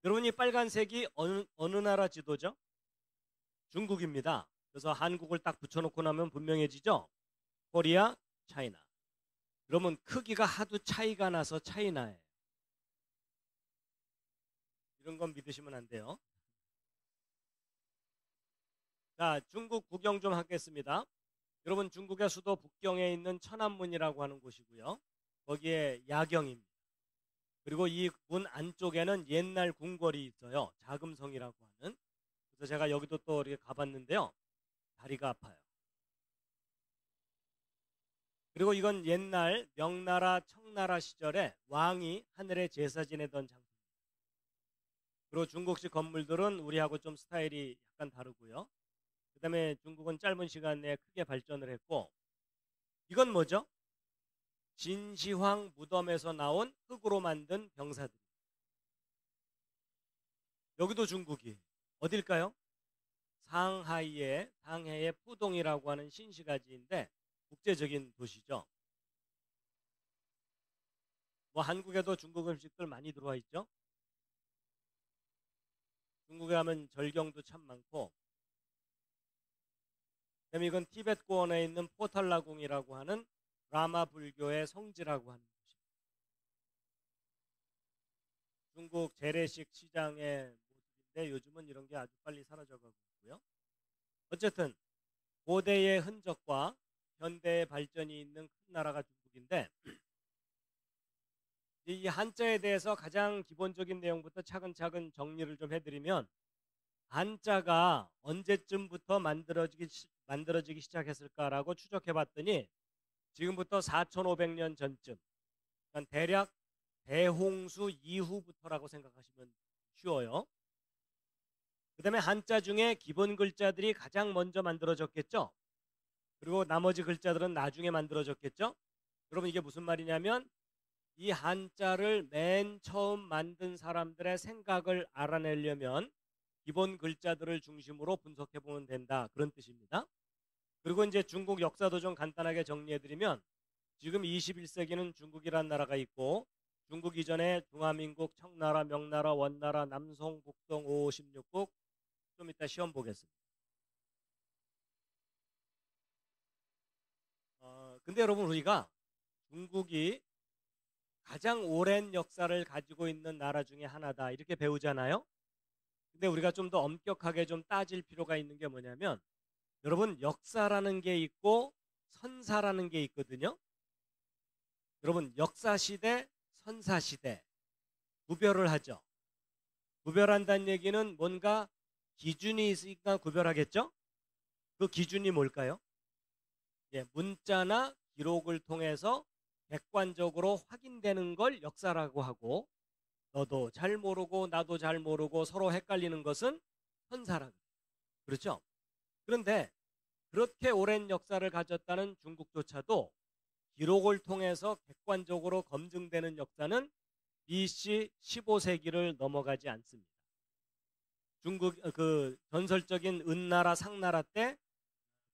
여러분, 이 빨간색이 어느 나라 지도죠? 중국입니다. 그래서 한국을 딱 붙여놓고 나면 분명해지죠? 코리아, 차이나. 그러면 크기가 하도 차이가 나서 차이나예요. 이런 건 믿으시면 안 돼요. 자, 중국 구경 좀 하겠습니다. 여러분, 중국의 수도 북경에 있는 천안문이라고 하는 곳이고요. 거기에 야경입니다. 그리고 이 문 안쪽에는 옛날 궁궐이 있어요. 자금성이라고 하는. 그래서 제가 여기도 또 이렇게 가봤는데요. 다리가 아파요. 그리고 이건 옛날 명나라 청나라 시절에 왕이 하늘에 제사 지내던 장소. 그리고 중국식 건물들은 우리하고 좀 스타일이 약간 다르고요. 그다음에 중국은 짧은 시간 내에 크게 발전을 했고, 이건 뭐죠? 진시황 무덤에서 나온 흙으로 만든 병사들. 여기도 중국이 어딜까요? 상해의 푸동이라고 하는 신시가지인데 국제적인 도시죠. 뭐 한국에도 중국 음식들 많이 들어와 있죠. 중국에 가면 절경도 참 많고, 그다음에 이건 티베트 고원에 있는 포탈라궁이라고 하는 라마 불교의 성지라고 하는 곳입니다. 중국 재래식 시장의 모습인데 요즘은 이런 게 아주 빨리 사라져가고 있고요. 어쨌든 고대의 흔적과 현대의 발전이 있는 큰 나라가 중국인데, 이 한자에 대해서 가장 기본적인 내용부터 차근차근 정리를 좀 해드리면, 한자가 언제쯤부터 만들어지기 시작했을까라고 추적해 봤더니 지금부터 4,500년 전쯤, 그러니까 대략 대홍수 이후부터라고 생각하시면 쉬워요. 그 다음에 한자 중에 기본 글자들이 가장 먼저 만들어졌겠죠. 그리고 나머지 글자들은 나중에 만들어졌겠죠. 여러분, 이게 무슨 말이냐면 이 한자를 맨 처음 만든 사람들의 생각을 알아내려면 기본 글자들을 중심으로 분석해 보면 된다, 그런 뜻입니다. 그리고 이제 중국 역사도 좀 간단하게 정리해드리면, 지금 21세기는 중국이라는 나라가 있고, 중국 이전에 중화민국, 청나라, 명나라, 원나라, 남송, 북동, 5, 16국, 좀 이따 시험 보겠습니다. 근데 여러분, 우리가 중국이 가장 오랜 역사를 가지고 있는 나라 중에 하나다, 이렇게 배우잖아요. 근데 우리가 좀 더 엄격하게 좀 따질 필요가 있는 게 뭐냐면, 여러분, 역사라는 게 있고 선사라는 게 있거든요. 여러분, 역사시대, 선사시대 구별을 하죠. 구별한다는 얘기는 뭔가 기준이 있으니까 구별하겠죠. 그 기준이 뭘까요? 예, 문자나 기록을 통해서 객관적으로 확인되는 걸 역사라고 하고, 너도 잘 모르고 나도 잘 모르고 서로 헷갈리는 것은 선사라고. 그렇죠? 그런데 그렇게 오랜 역사를 가졌다는 중국조차도 기록을 통해서 객관적으로 검증되는 역사는 BC 15세기를 넘어가지 않습니다. 중국 그 전설적인 은나라 상나라 때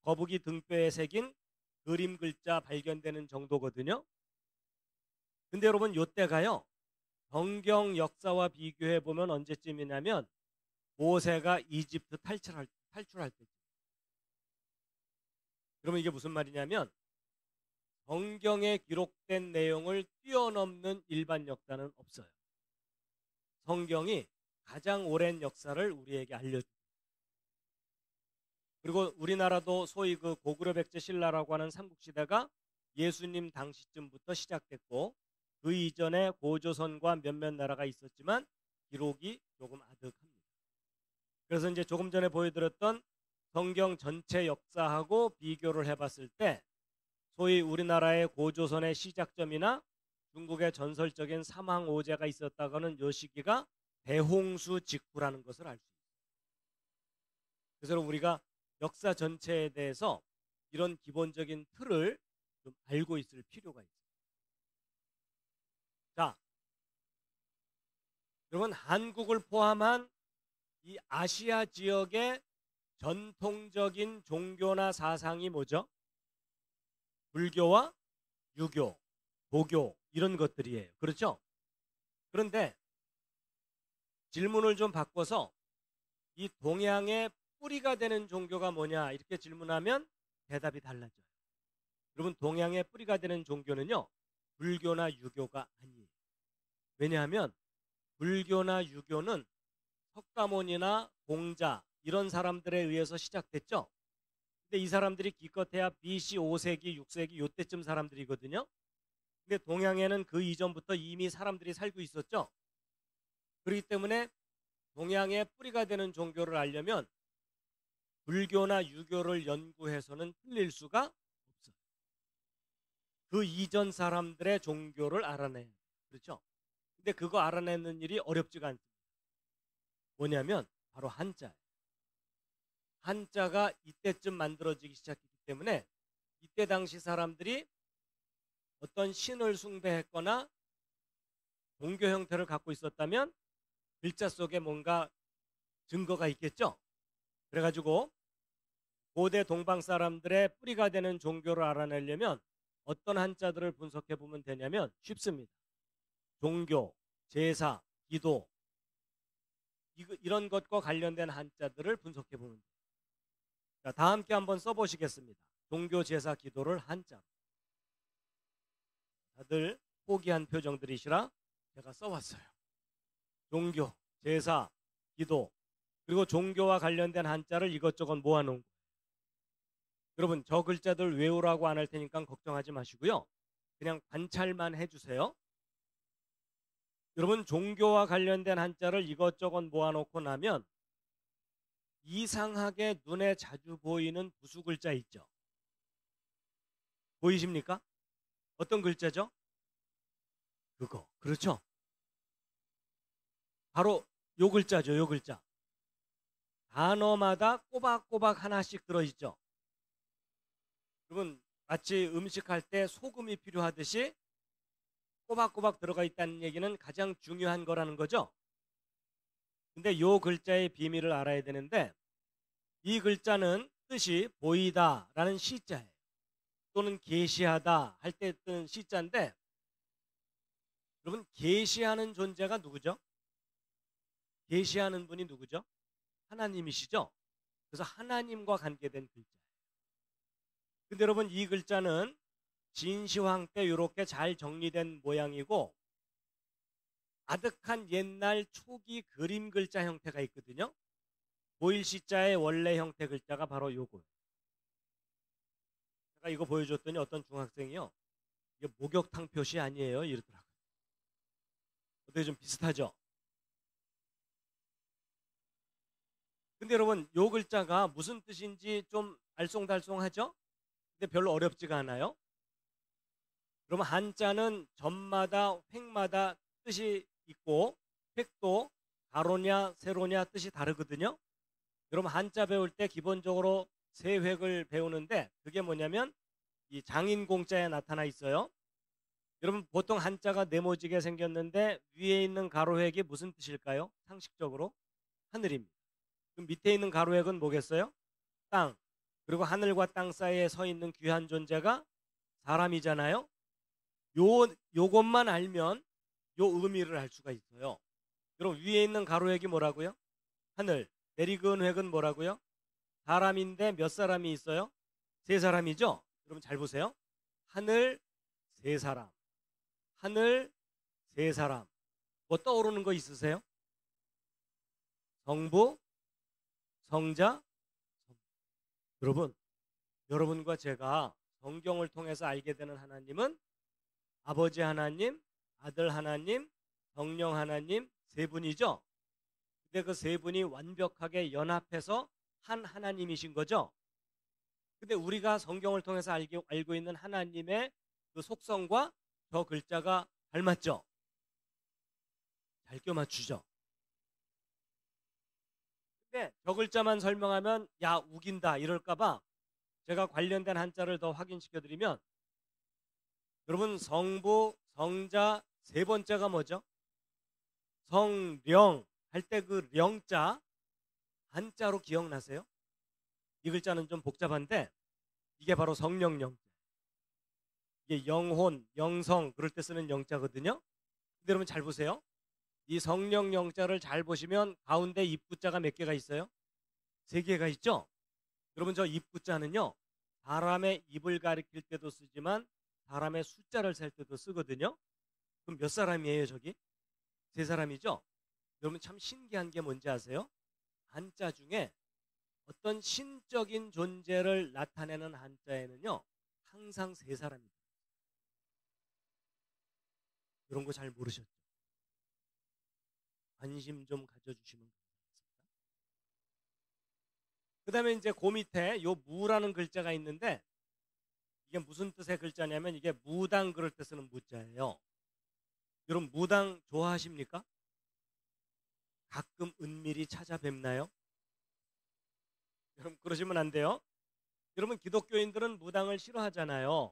거북이 등뼈에 새긴 그림 글자 발견되는 정도거든요. 근데 여러분, 요때가요, 성경 역사와 비교해 보면 언제쯤이냐면 모세가 이집트 탈출할 때. 그러면 이게 무슨 말이냐면 성경에 기록된 내용을 뛰어넘는 일반 역사는 없어요. 성경이 가장 오랜 역사를 우리에게 알려줍니다. 그리고 우리나라도 소위 그 고구려 백제 신라라고 하는 삼국시대가 예수님 당시쯤부터 시작됐고, 그 이전에 고조선과 몇몇 나라가 있었지만 기록이 조금 아득합니다. 그래서 이제 조금 전에 보여드렸던 성경 전체 역사하고 비교를 해봤을 때 소위 우리나라의 고조선의 시작점이나 중국의 전설적인 삼황오제가 있었다고는 요 시기가 대홍수 직후라는 것을 알 수 있습니다. 그래서 우리가 역사 전체에 대해서 이런 기본적인 틀을 좀 알고 있을 필요가 있습니다. 자, 여러분, 한국을 포함한 이 아시아 지역의 전통적인 종교나 사상이 뭐죠? 불교와 유교, 도교, 이런 것들이에요. 그렇죠? 그런데 질문을 좀 바꿔서 이 동양의 뿌리가 되는 종교가 뭐냐, 이렇게 질문하면 대답이 달라져요. 여러분, 동양의 뿌리가 되는 종교는요, 불교나 유교가 아니에요. 왜냐하면 불교나 유교는 석가모니나 공자 이런 사람들에 의해서 시작됐죠. 근데 이 사람들이 기껏해야 BC 5세기, 6세기 요때쯤 사람들이거든요. 근데 동양에는 그 이전부터 이미 사람들이 살고 있었죠. 그렇기 때문에 동양의 뿌리가 되는 종교를 알려면 불교나 유교를 연구해서는 틀릴 수가 없어요. 그 이전 사람들의 종교를 알아내요. 그렇죠? 근데 그거 알아내는 일이 어렵지가 않습니다. 뭐냐면 바로 한자예요. 한자가 이때쯤 만들어지기 시작했기 때문에 이때 당시 사람들이 어떤 신을 숭배했거나 종교 형태를 갖고 있었다면 글자 속에 뭔가 증거가 있겠죠. 그래가지고 고대 동방 사람들의 뿌리가 되는 종교를 알아내려면 어떤 한자들을 분석해 보면 되냐면 쉽습니다. 종교, 제사, 기도 이런 것과 관련된 한자들을 분석해 보면 돼요. 자, 다 함께 한번 써보시겠습니다. 종교, 제사, 기도를 한자로. 다들 포기한 표정들이시라 제가 써왔어요. 종교, 제사, 기도, 그리고 종교와 관련된 한자를 이것저것 모아놓은 거예요. 여러분 저 글자들 외우라고 안 할 테니까 걱정하지 마시고요. 그냥 관찰만 해주세요. 여러분 종교와 관련된 한자를 이것저것 모아놓고 나면 이상하게 눈에 자주 보이는 부수 글자 있죠. 보이십니까? 어떤 글자죠? 그거. 그렇죠? 바로 요 글자죠. 요 글자. 단어마다 꼬박꼬박 하나씩 들어있죠. 여러분 마치 음식할 때 소금이 필요하듯이 꼬박꼬박 들어가 있다는 얘기는 가장 중요한 거라는 거죠. 근데 요 글자의 비밀을 알아야 되는데 이 글자는 뜻이 보이다라는 시자예요. 또는 계시하다 할 때 쓰는 시자인데 여러분 계시하는 존재가 누구죠? 계시하는 분이 누구죠? 하나님이시죠. 그래서 하나님과 관계된 글자예요. 근데 여러분 이 글자는 진시황 때 이렇게 잘 정리된 모양이고 아득한 옛날 초기 그림 글자 형태가 있거든요. 보일 시자의 원래 형태 글자가 바로 요거예요. 제가 이거 보여줬더니 어떤 중학생이요. 이게 목욕탕 표시 아니에요? 이러더라고요. 어떻게 좀 비슷하죠? 근데 여러분 요 글자가 무슨 뜻인지 좀 알쏭달쏭하죠? 근데 별로 어렵지가 않아요. 그러면 한자는 점마다 획마다 뜻이 있고 획도 가로냐 세로냐 뜻이 다르거든요. 여러분 한자 배울 때 기본적으로 세 획을 배우는데 그게 뭐냐면 이 장인공자에 나타나 있어요. 여러분 보통 한자가 네모지게 생겼는데 위에 있는 가로획이 무슨 뜻일까요? 상식적으로 하늘입니다. 그럼 밑에 있는 가로획은 뭐겠어요? 땅. 그리고 하늘과 땅 사이에 서 있는 귀한 존재가 사람이잖아요. 요것만 알면 요 의미를 알 수가 있어요. 그럼 위에 있는 가로획이 뭐라고요? 하늘. 내리근 획은 뭐라고요? 사람인데 몇 사람이 있어요? 세 사람이죠? 여러분 잘 보세요. 하늘 세 사람. 하늘 세 사람. 뭐 떠오르는 거 있으세요? 성부, 성자, 여러분, 여러분과 제가 성경을 통해서 알게 되는 하나님은 아버지 하나님, 아들 하나님, 성령 하나님 세 분이죠. 근데 그 세 분이 완벽하게 연합해서 한 하나님이신 거죠. 근데 우리가 성경을 통해서 알고 있는 하나님의 그 속성과 저 글자가 닮았죠. 잘 껴맞추죠. 근데 저 글자만 설명하면 야 우긴다 이럴까봐 제가 관련된 한자를 더 확인시켜 드리면 여러분 성부, 성자 세 번째가 뭐죠? 성령 할 때 그 령자 한자로 기억나세요? 이 글자는 좀 복잡한데 이게 바로 성령령. 이게 영혼, 영성 그럴 때 쓰는 영자거든요. 근데 여러분 잘 보세요. 이 성령 영자를 잘 보시면 가운데 입구자가 몇 개가 있어요? 세 개가 있죠? 여러분 저 입구자는요. 사람의 입을 가리킬 때도 쓰지만 사람의 숫자를 셀 때도 쓰거든요. 그럼 몇 사람이에요 저기? 세 사람이죠? 여러분 참 신기한 게 뭔지 아세요? 한자 중에 어떤 신적인 존재를 나타내는 한자에는요. 항상 세 사람입니다. 이런 거 잘 모르셨죠? 관심 좀 가져주시면 감사하겠습니다. 그 다음에 이제 그 밑에 요 무라는 글자가 있는데 이게 무슨 뜻의 글자냐면 이게 무당 그럴 때 쓰는 무자예요. 여러분 무당 좋아하십니까? 가끔 은밀히 찾아뵙나요? 여러분 그러시면 안 돼요. 여러분 기독교인들은 무당을 싫어하잖아요.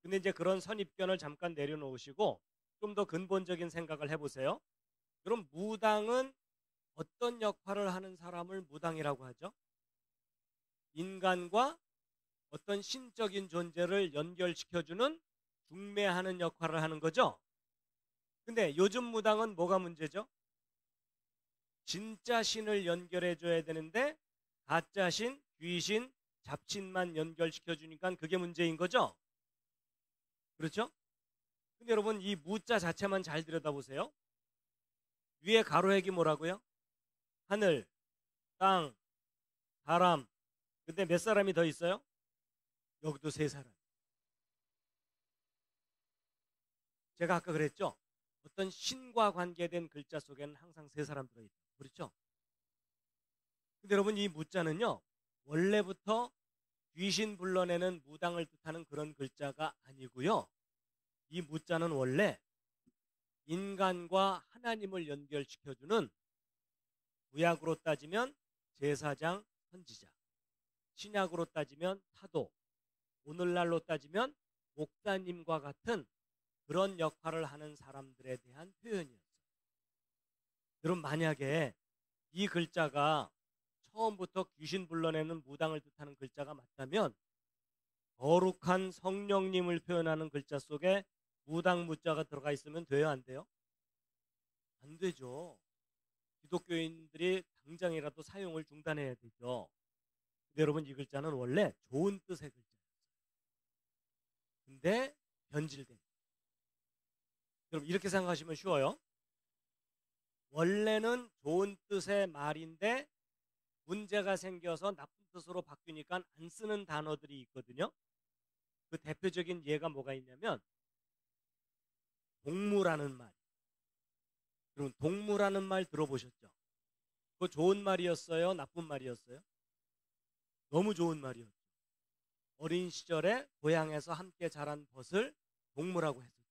근데 이제 그런 선입견을 잠깐 내려놓으시고 좀 더 근본적인 생각을 해보세요. 여러분 무당은 어떤 역할을 하는 사람을 무당이라고 하죠? 인간과 어떤 신적인 존재를 연결시켜주는 중매하는 역할을 하는 거죠. 근데 요즘 무당은 뭐가 문제죠? 진짜 신을 연결해 줘야 되는데 가짜 신, 귀신, 잡신만 연결시켜 주니까 그게 문제인 거죠. 그렇죠? 근데 여러분 이 무자 자체만 잘 들여다보세요. 위에 가로획이 뭐라고요? 하늘, 땅, 사람. 근데 몇 사람이 더 있어요? 여기도 세 사람. 제가 아까 그랬죠? 어떤 신과 관계된 글자 속에는 항상 세 사람 들어있다. 그렇죠? 근데 여러분 이 무자는요. 원래부터 귀신 불러내는 무당을 뜻하는 그런 글자가 아니고요. 이 무자는 원래 인간과 하나님을 연결시켜주는 구약으로 따지면 제사장, 선지자, 신약으로 따지면 사도, 오늘날로 따지면 목사님과 같은 그런 역할을 하는 사람들에 대한 표현이었어요. 여러분 만약에 이 글자가 처음부터 귀신 불러내는 무당을 뜻하는 글자가 맞다면 거룩한 성령님을 표현하는 글자 속에 무당 무자가 들어가 있으면 돼요, 안 돼요? 안 되죠. 기독교인들이 당장이라도 사용을 중단해야 되죠. 근데 여러분 이 글자는 원래 좋은 뜻의 글자였어요. 근데 변질된. 여러분 이렇게 생각하시면 쉬워요. 원래는 좋은 뜻의 말인데 문제가 생겨서 나쁜 뜻으로 바뀌니까 안 쓰는 단어들이 있거든요. 그 대표적인 예가 뭐가 있냐면 동무라는 말. 여러분 동무라는 말 들어보셨죠? 그거 좋은 말이었어요? 나쁜 말이었어요? 너무 좋은 말이었죠. 어린 시절에 고향에서 함께 자란 벗을 동무라고 했었죠.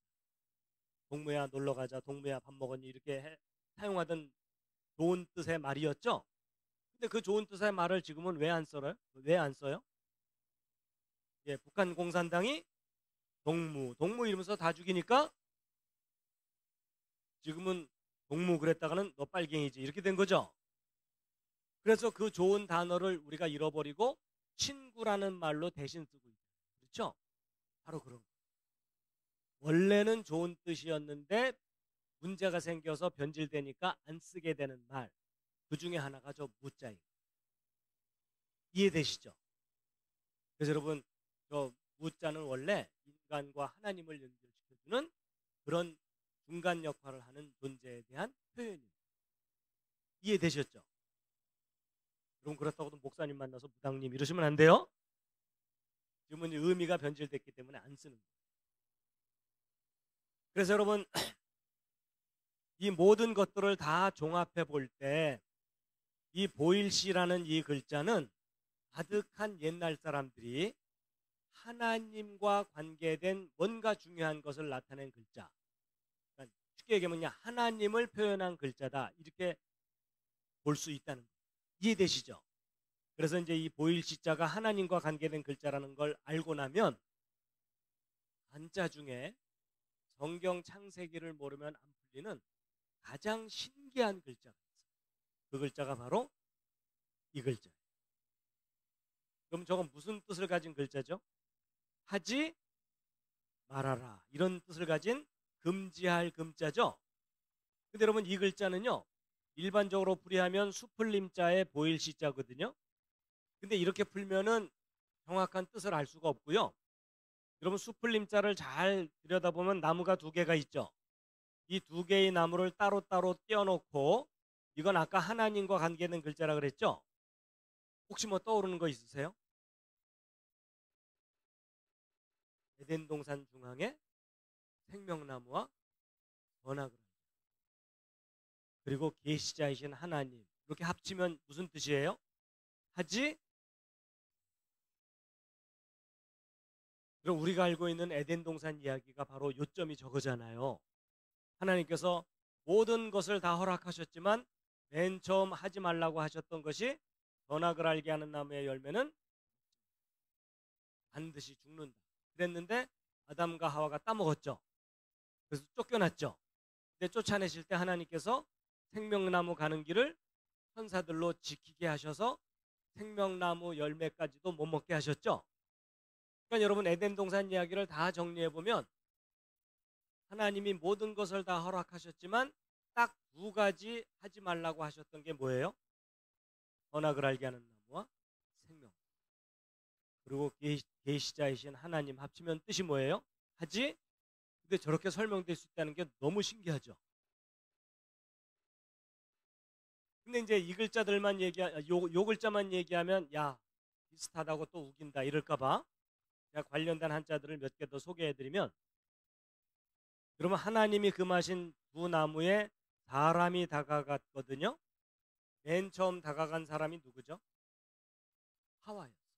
동무야 놀러 가자, 동무야 밥 먹었니 이렇게 사용하던 좋은 뜻의 말이었죠. 근데 그 좋은 뜻의 말을 지금은 왜 안 써요? 왜 안 써요? 예, 북한 공산당이 동무 이러면서 다 죽이니까 지금은 동무 그랬다가는 너 빨갱이지 이렇게 된 거죠. 그래서 그 좋은 단어를 우리가 잃어버리고 친구라는 말로 대신 쓰고 있죠. 그렇죠? 바로 그런 거. 원래는 좋은 뜻이었는데 문제가 생겨서 변질되니까 안 쓰게 되는 말. 그 중에 하나가 저 무자예요. 이해되시죠? 그래서 여러분 저 무자는 원래 인간과 하나님을 연결시켜주는 그런 중간 역할을 하는 존재에 대한 표현입니다. 이해되셨죠? 여러분 그렇다고도 목사님 만나서 무당님 이러시면 안 돼요. 지금은 의미가 변질됐기 때문에 안 쓰는 거예요. 그래서 여러분 이 모든 것들을 다 종합해 볼 때 이 보일시라는 이 글자는 아득한 옛날 사람들이 하나님과 관계된 뭔가 중요한 것을 나타낸 글자. 그러니까 쉽게 얘기하면 하나님을 표현한 글자다. 이렇게 볼 수 있다는 거예요. 이해되시죠? 그래서 이제 이 보일시자가 하나님과 관계된 글자라는 걸 알고 나면 한자 중에 성경 창세기를 모르면 안 풀리는 가장 신기한 글자가 있어요. 그 글자가 바로 이 글자예요. 그럼 저건 무슨 뜻을 가진 글자죠? 하지 말아라 이런 뜻을 가진 금지할 금자죠. 근데 여러분 이 글자는요 일반적으로 풀이하면 수풀림자에 보일시자거든요. 근데 이렇게 풀면은 정확한 뜻을 알 수가 없고요. 여러분 수풀림자를 잘 들여다보면 나무가 두 개가 있죠. 이 두 개의 나무를 따로따로 떼어놓고 이건 아까 하나님과 관계된 글자라 그랬죠. 혹시 뭐 떠오르는 거 있으세요? 에덴 동산 중앙에 생명나무와 번화그 그리고 계시자이신 하나님 이렇게 합치면 무슨 뜻이에요? 하지 그럼 우리가 알고 있는 에덴 동산 이야기가 바로 요점이 저거잖아요. 하나님께서 모든 것을 다 허락하셨지만 맨 처음 하지 말라고 하셨던 것이 선악을 알게 하는 나무의 열매는 반드시 죽는다. 그랬는데 아담과 하와가 따먹었죠. 그래서 쫓겨났죠. 근데 쫓아내실 때 하나님께서 생명나무 가는 길을 천사들로 지키게 하셔서 생명나무 열매까지도 못 먹게 하셨죠. 그러니까 여러분 에덴 동산 이야기를 다 정리해 보면 하나님이 모든 것을 다 허락하셨지만 딱 두 가지 하지 말라고 하셨던 게 뭐예요? 선악을 알게 하는 나무와 생명. 그리고 계시자이신 하나님 합치면 뜻이 뭐예요? 하지? 근데 저렇게 설명될 수 있다는 게 너무 신기하죠. 근데 이제 이 글자들만 요 글자만 얘기하면 야 비슷하다고 또 우긴다 이럴까봐 제가 관련된 한자들을 몇 개 더 소개해드리면, 그러면 하나님이 금하신 두 나무에 사람이 다가갔거든요. 맨 처음 다가간 사람이 누구죠? 하와였어요.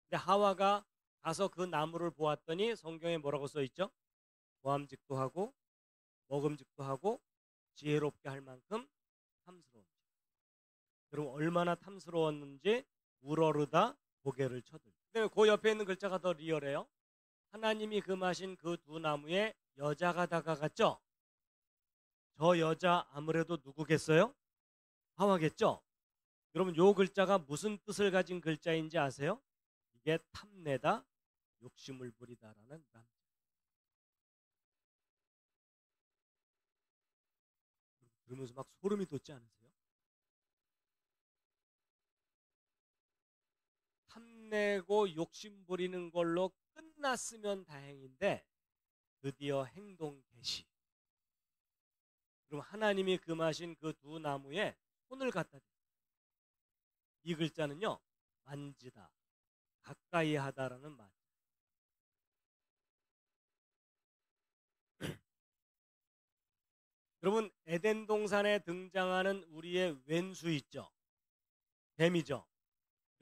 근데 하와가 가서 그 나무를 보았더니 성경에 뭐라고 써 있죠? 모함직도 하고 먹음직도 하고 지혜롭게 할 만큼 탐스러운. 그럼 얼마나 탐스러웠는지 우러르다 고개를 쳐들고. 근데 그 옆에 있는 글자가 더 리얼해요. 하나님이 금하신 그 두 나무에 여자가 다가갔죠. 저 여자 아무래도 누구겠어요? 하와겠죠. 여러분 요 글자가 무슨 뜻을 가진 글자인지 아세요? 이게 탐내다, 욕심을 부리다라는 남. 그러면서 막 소름이 돋지 않으세요? 탐내고 욕심 부리는 걸로 끝났으면 다행인데 드디어 행동 개시. 그럼 하나님이 금하신 그 두 나무에 손을 갖다 대요. 이 글자는요, 만지다, 가까이 하다라는 말. 여러분 에덴 동산에 등장하는 우리의 왼수 있죠? 뱀이죠.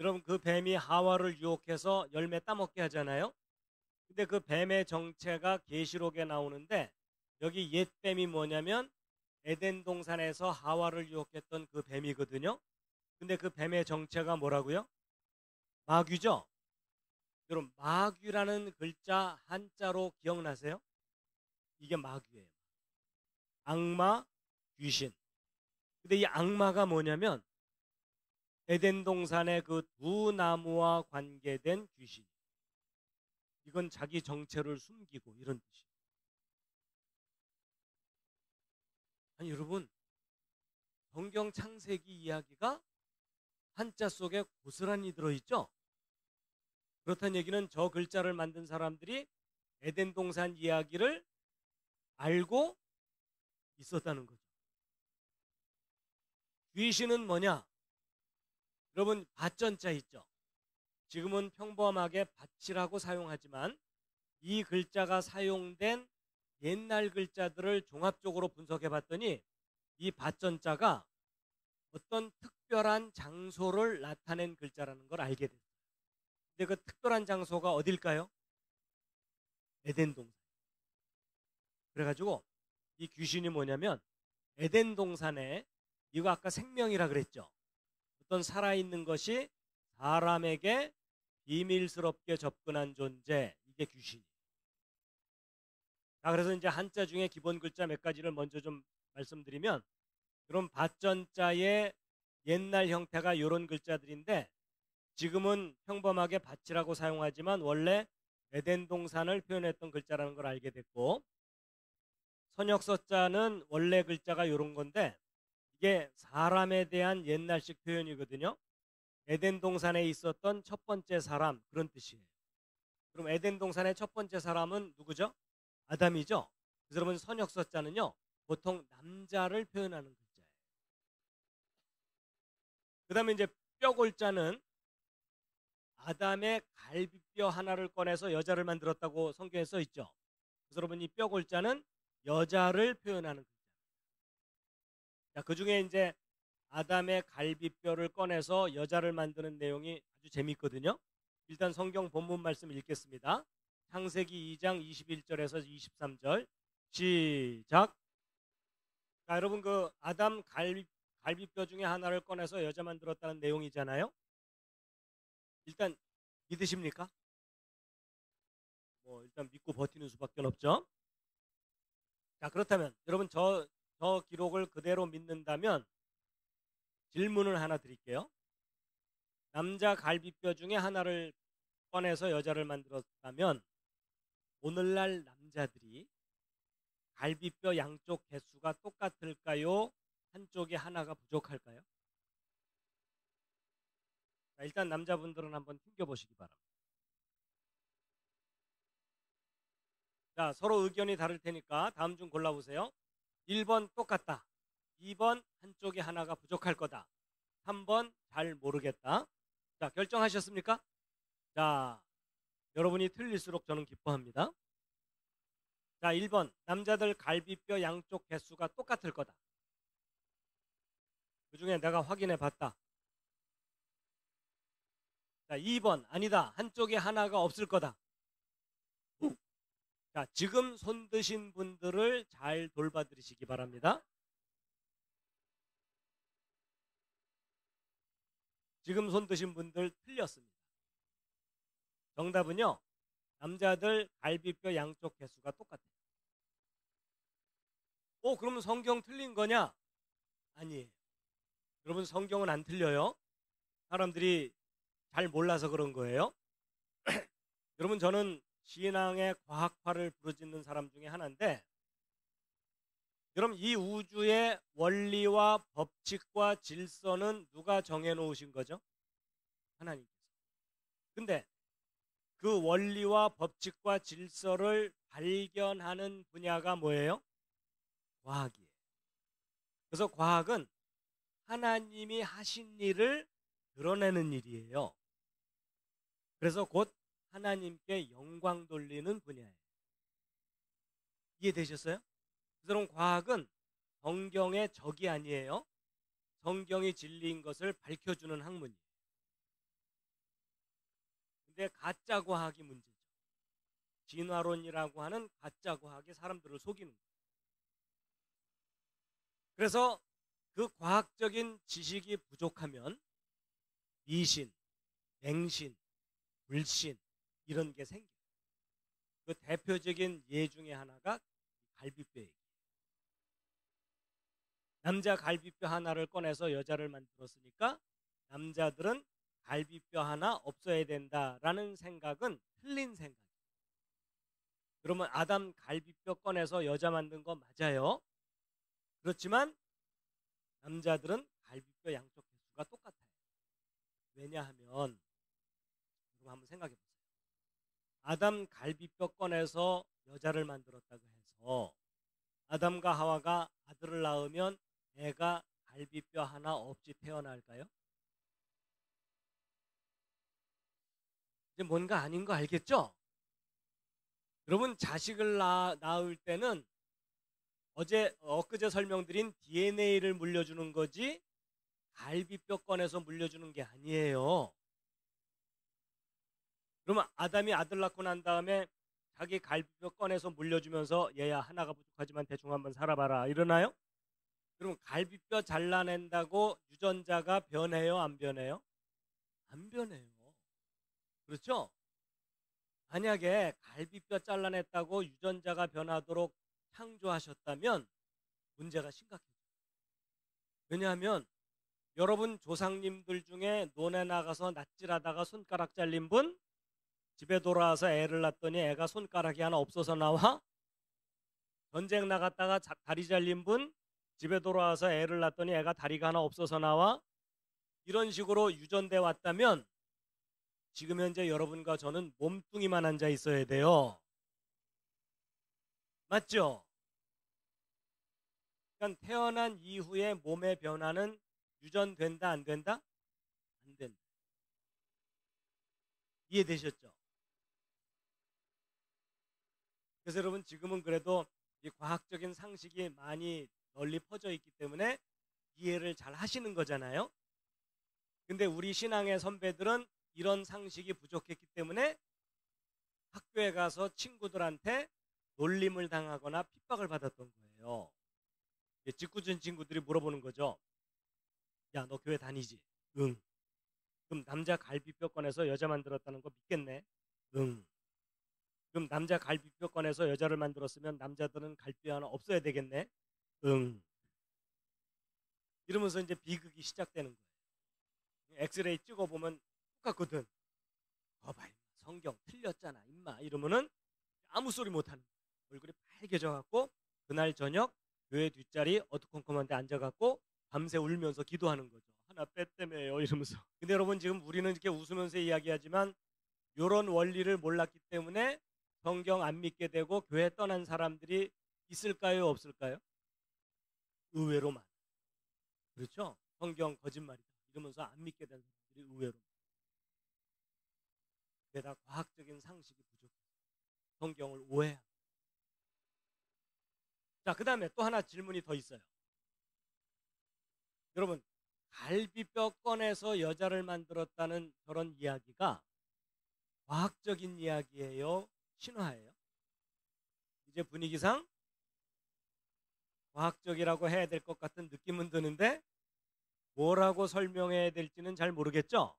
여러분 그 뱀이 하와를 유혹해서 열매 따먹게 하잖아요. 근데 그 뱀의 정체가 계시록에 나오는데 여기 옛 뱀이 뭐냐면 에덴 동산에서 하와를 유혹했던 그 뱀이거든요. 근데 그 뱀의 정체가 뭐라고요? 마귀죠. 여러분 마귀라는 글자 한자로 기억나세요? 이게 마귀예요. 악마, 귀신. 근데 이 악마가 뭐냐면 에덴 동산의 그 두 나무와 관계된 귀신. 이건 자기 정체를 숨기고 이런 뜻이에요. 아니 여러분 성경 창세기 이야기가 한자 속에 고스란히 들어있죠? 그렇다는 얘기는 저 글자를 만든 사람들이 에덴 동산 이야기를 알고 있었다는 거죠. 귀신은 뭐냐? 여러분 밭전자 있죠? 지금은 평범하게 밭이라고 사용하지만 이 글자가 사용된 옛날 글자들을 종합적으로 분석해 봤더니 이 밭전자가 어떤 특별한 장소를 나타낸 글자라는 걸 알게 됐어요. 근데 그 특별한 장소가 어딜까요? 에덴 동산. 그래가지고 이 귀신이 뭐냐면 에덴 동산에 이거 아까 생명이라 그랬죠. 어떤 살아있는 것이 사람에게 비밀스럽게 접근한 존재, 이게 귀신이에요. 자, 그래서 이제 한자 중에 기본 글자 몇 가지를 먼저 좀 말씀드리면, 그럼 밭전자의 옛날 형태가 이런 글자들인데 지금은 평범하게 밭이라고 사용하지만 원래 에덴 동산을 표현했던 글자라는 걸 알게 됐고, 선역서자는 원래 글자가 이런 건데 이게 사람에 대한 옛날식 표현이거든요. 에덴 동산에 있었던 첫 번째 사람, 그런 뜻이에요. 그럼 에덴 동산의 첫 번째 사람은 누구죠? 아담이죠. 그래서 여러분 선역서자는요 보통 남자를 표현하는 글자예요. 그 다음에 이제 뼈골자는 아담의 갈비뼈 하나를 꺼내서 여자를 만들었다고 성경에 써 있죠. 그래서 여러분 이 뼈골자는 여자를 표현하는 글자예요. 자, 그 중에 이제 아담의 갈비뼈를 꺼내서 여자를 만드는 내용이 아주 재미있거든요. 일단 성경 본문 말씀 읽겠습니다. 창세기 2장 21절에서 23절 시작. 자, 여러분 그 아담 갈비뼈 중에 하나를 꺼내서 여자 만들었다는 내용이잖아요. 일단 믿으십니까? 뭐 일단 믿고 버티는 수밖에 없죠. 자, 그렇다면 여러분 저 기록을 그대로 믿는다면 질문을 하나 드릴게요. 남자 갈비뼈 중에 하나를 꺼내서 여자를 만들었다면 오늘날 남자들이 갈비뼈 양쪽 개수가 똑같을까요? 한쪽에 하나가 부족할까요? 자, 일단 남자분들은 한번 튕겨보시기 바랍니다. 자, 서로 의견이 다를 테니까 다음 중 골라보세요. 1번 똑같다. 2번 한쪽에 하나가 부족할 거다. 3번 잘 모르겠다. 자, 결정하셨습니까? 자, 여러분이 틀릴수록 저는 기뻐합니다. 자, 1번 남자들 갈비뼈 양쪽 개수가 똑같을 거다. 그 중에 내가 확인해 봤다. 자, 2번 아니다. 한쪽에 하나가 없을 거다. 자, 지금 손 드신 분들을 잘 돌봐드리시기 바랍니다. 지금 손 드신 분들 틀렸습니다. 정답은요, 남자들 갈비뼈 양쪽 개수가 똑같아요. 그러면 성경 틀린 거냐? 아니에요. 여러분 성경은 안 틀려요. 사람들이 잘 몰라서 그런 거예요. 여러분 저는 신앙의 과학파를 부르짖는 사람 중에 하나인데, 여러분 이 우주의 원리와 법칙과 질서는 누가 정해놓으신 거죠? 하나님께서. 근데 그 원리와 법칙과 질서를 발견하는 분야가 뭐예요? 과학이에요. 그래서 과학은 하나님이 하신 일을 드러내는 일이에요. 그래서 곧 하나님께 영광 돌리는 분야예요. 이해되셨어요? 그래서 과학은 성경의 적이 아니에요. 성경이 진리인 것을 밝혀주는 학문이에요. 근데 가짜 과학이 문제죠. 진화론이라고 하는 가짜 과학이 사람들을 속이는 거예요. 그래서 그 과학적인 지식이 부족하면 미신, 맹신, 불신 이런 게 생겨요. 그 대표적인 예 중에 하나가 갈비뼈예요. 남자 갈비뼈 하나를 꺼내서 여자를 만들었으니까 남자들은 갈비뼈 하나 없어야 된다라는 생각은 틀린 생각이에요. 그러면 아담 갈비뼈 꺼내서 여자 만든 거 맞아요. 그렇지만 남자들은 갈비뼈 양쪽 개수가 똑같아요. 왜냐하면 여러분 한번 생각해 보세요. 아담 갈비뼈 꺼내서 여자를 만들었다고 해서 아담과 하와가 아들을 낳으면 애가 갈비뼈 하나 없이 태어날까요? 이제 뭔가 아닌 거 알겠죠? 여러분 자식을 낳을 때는 엊그제 설명드린 DNA를 물려주는 거지 갈비뼈 꺼내서 물려주는 게 아니에요. 그러면 아담이 아들 낳고 난 다음에 자기 갈비뼈 꺼내서 물려주면서 얘야 하나가 부족하지만 대충 한번 살아봐라 이러나요? 그럼 갈비뼈 잘라낸다고 유전자가 변해요? 안 변해요? 안 변해요. 그렇죠? 만약에 갈비뼈 잘라냈다고 유전자가 변하도록 창조하셨다면 문제가 심각해요. 왜냐하면 여러분 조상님들 중에 논에 나가서 낫질하다가 손가락 잘린 분, 집에 돌아와서 애를 낳았더니 애가 손가락이 하나 없어서 나와? 전쟁 나갔다가 다리 잘린 분, 집에 돌아와서 애를 낳았더니 애가 다리가 하나 없어서 나와? 이런 식으로 유전돼 왔다면 지금 현재 여러분과 저는 몸뚱이만 앉아 있어야 돼요. 맞죠? 그러니까 태어난 이후에 몸의 변화는 유전된다 안 된다? 안 된다. 이해되셨죠? 그래서 여러분 지금은 그래도 이 과학적인 상식이 많이 널리 퍼져 있기 때문에 이해를 잘 하시는 거잖아요. 근데 우리 신앙의 선배들은 이런 상식이 부족했기 때문에 학교에 가서 친구들한테 놀림을 당하거나 핍박을 받았던 거예요. 짓궂은 친구들이 물어보는 거죠. 야, 너 교회 다니지? 응. 그럼 남자 갈비뼈 꺼내서 여자 만들었다는 거 믿겠네? 응. 그럼 남자 갈비뼈 꺼내서 여자를 만들었으면 남자들은 갈비뼈 하나 없어야 되겠네? 응. 이러면서 이제 비극이 시작되는 거예요. 엑스레이 찍어보면 똑같거든. 거봐, 성경 틀렸잖아, 임마. 이러면은 아무 소리 못하는 거예요. 얼굴이 빨개져갖고 그날 저녁 교회 뒷자리 어두컴컴한데 앉아갖고 밤새 울면서 기도하는 거죠. 하나 뺐다며요 이러면서. 근데 여러분, 지금 우리는 이렇게 웃으면서 이야기하지만 이런 원리를 몰랐기 때문에 성경 안 믿게 되고 교회 떠난 사람들이 있을까요, 없을까요? 의외로 많아요. 그렇죠? 성경 거짓말이다 이러면서 안 믿게 된 사람들이 의외로 많아요. 게다가 과학적인 상식이 부족해요. 성경을 오해합니다. 자, 그 다음에 또 하나 질문이 더 있어요. 여러분, 갈비뼈 꺼내서 여자를 만들었다는 저런 이야기가 과학적인 이야기예요? 신화예요? 이제 분위기상 과학적이라고 해야 될 것 같은 느낌은 드는데 뭐라고 설명해야 될지는 잘 모르겠죠?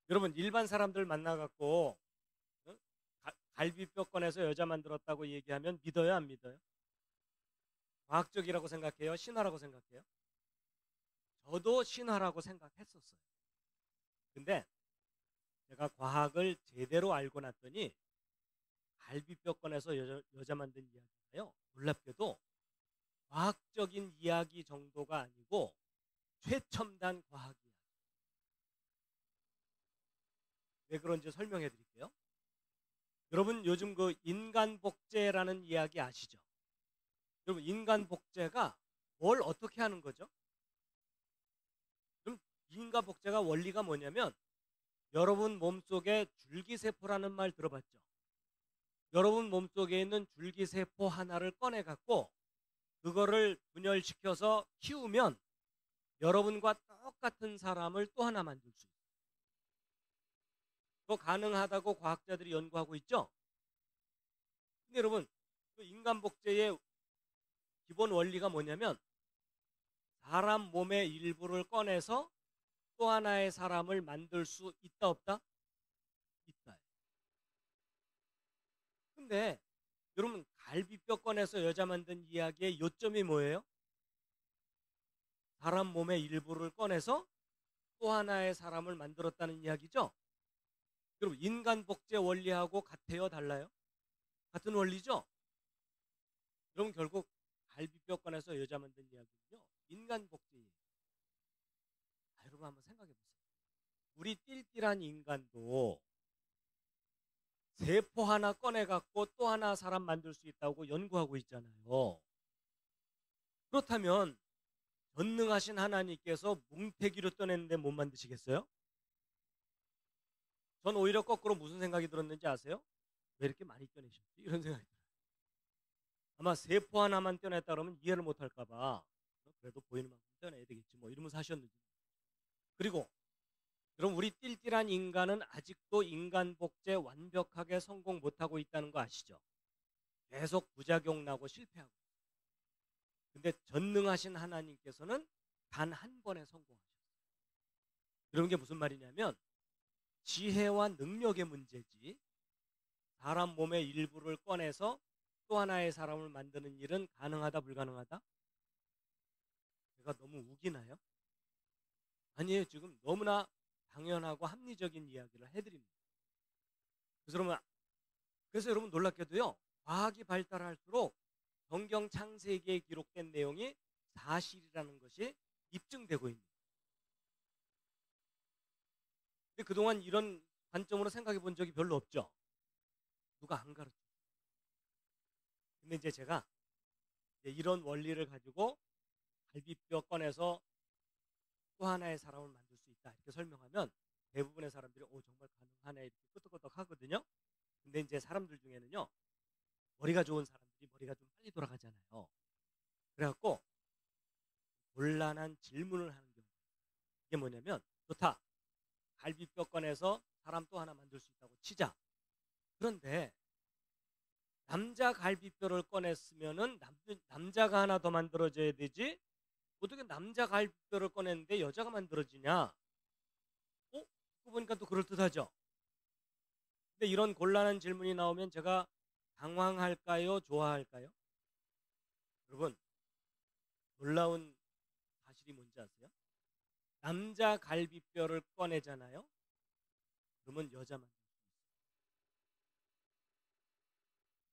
여러분, 일반 사람들 만나갖고 갈비뼈 꺼내서 여자 만들었다고 얘기하면 믿어요, 안 믿어요? 과학적이라고 생각해요? 신화라고 생각해요? 저도 신화라고 생각했었어요. 근데 제가 과학을 제대로 알고 났더니 갈비뼈 꺼내서 여자 만든 이야기가요, 놀랍게도 과학적인 이야기 정도가 아니고 최첨단 과학이에요. 왜 그런지 설명해 드릴게요. 여러분, 요즘 그 인간 복제라는 이야기 아시죠? 여러분, 인간 복제가 뭘 어떻게 하는 거죠? 그럼 인간 복제가 원리가 뭐냐면, 여러분 몸속에 줄기세포라는 말 들어봤죠? 여러분 몸속에 있는 줄기세포 하나를 꺼내 갖고 그거를 분열시켜서 키우면 여러분과 똑같은 사람을 또 하나 만들 수 있어요. 그거 가능하다고 과학자들이 연구하고 있죠? 근데 여러분, 그 인간 복제의 기본 원리가 뭐냐면 사람 몸의 일부를 꺼내서 또 하나의 사람을 만들 수 있다, 없다? 있다. 근데 여러분, 갈비뼈 꺼내서 여자 만든 이야기의 요점이 뭐예요? 사람 몸의 일부를 꺼내서 또 하나의 사람을 만들었다는 이야기죠? 여러분, 인간 복제 원리하고 같아요, 달라요? 같은 원리죠? 여러분, 결국 갈비뼈 꺼내서 여자 만든 이야기는요, 인간 복제예요. 여러분, 한번 생각해 보세요. 우리 띨띨한 인간도 세포 하나 꺼내 갖고 또 하나 사람 만들 수 있다고 연구하고 있잖아요. 그렇다면 전능하신 하나님께서 뭉태기로 떠냈는데 못 만드시겠어요? 전 오히려 거꾸로 무슨 생각이 들었는지 아세요? 왜 이렇게 많이 떠내셨지? 이런 생각이 들어요. 아마 세포 하나만 떠냈다 그러면 이해를 못 할까 봐 그래도 보이는 만큼 떠내야 되겠지 뭐 이러면서 하셨는지. 그리고 그럼 우리 띨띨한 인간은 아직도 인간 복제 완벽하게 성공 못하고 있다는 거 아시죠? 계속 부작용 나고 실패하고. 근데 전능하신 하나님께서는 단 한 번에 성공하셨어요. 그런 게 무슨 말이냐면 지혜와 능력의 문제지 사람 몸의 일부를 꺼내서 또 하나의 사람을 만드는 일은 가능하다, 불가능하다? 제가 너무 우기나요? 아니에요. 지금 너무나 당연하고 합리적인 이야기를 해드립니다. 그래서 여러분 놀랍게도요, 과학이 발달할수록 성경 창세기에 기록된 내용이 사실이라는 것이 입증되고 있습니다. 근데 그동안 이런 관점으로 생각해 본 적이 별로 없죠. 누가 안 가르쳐. 근데 이제 제가 이런 원리를 가지고 갈비뼈 꺼내서 또 하나의 사람을 만들 수 있다 이렇게 설명하면 대부분의 사람들이 정말 가능하네 이렇게 끄덕끄덕 하거든요. 근데 이제 사람들 중에는요, 머리가 좋은 사람들이 머리가 좀 빨리 돌아가잖아요. 그래갖고 곤란한 질문을 하는 경우. 이게 뭐냐면, 좋다, 갈비뼈 꺼내서 사람 또 하나 만들 수 있다고 치자. 그런데 남자 갈비뼈를 꺼냈으면은 남자가 하나 더 만들어져야 되지. 어떻게 남자 갈비뼈를 꺼냈는데 여자가 만들어지냐? 듣고 보니까 또 그럴듯하죠. 근데 이런 곤란한 질문이 나오면 제가 당황할까요? 좋아할까요? 여러분, 놀라운 사실이 뭔지 아세요? 남자 갈비뼈를 꺼내잖아요. 그러면 여자 만들 수 있어요.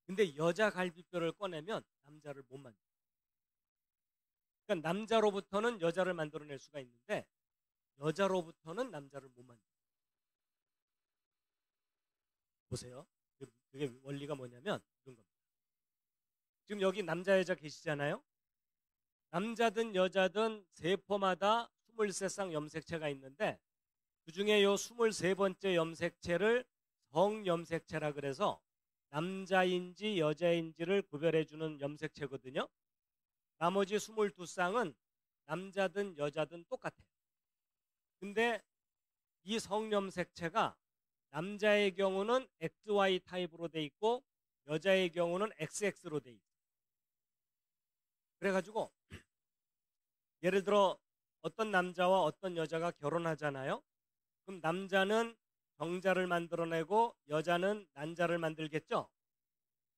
근데 여자 갈비뼈를 꺼내면 남자를 못 만들어요. 그러니까 남자로부터는 여자를 만들어낼 수가 있는데 여자로부터는 남자를 못 만들어요. 보세요. 그게 원리가 뭐냐면 이런 겁니다. 지금 여기 남자 여자 계시잖아요. 남자든 여자든 세포마다 23쌍 염색체가 있는데 그중에 요 23번째 염색체를 성염색체라 그래서 남자인지 여자인지를 구별해주는 염색체거든요. 나머지 22쌍은 남자든 여자든 똑같아요. 근데 이 성염색체가 남자의 경우는 XY 타입으로 돼 있고 여자의 경우는 XX로 돼 있어요. 그래가지고 예를 들어 어떤 남자와 어떤 여자가 결혼하잖아요. 그럼 남자는 정자를 만들어내고 여자는 난자를 만들겠죠.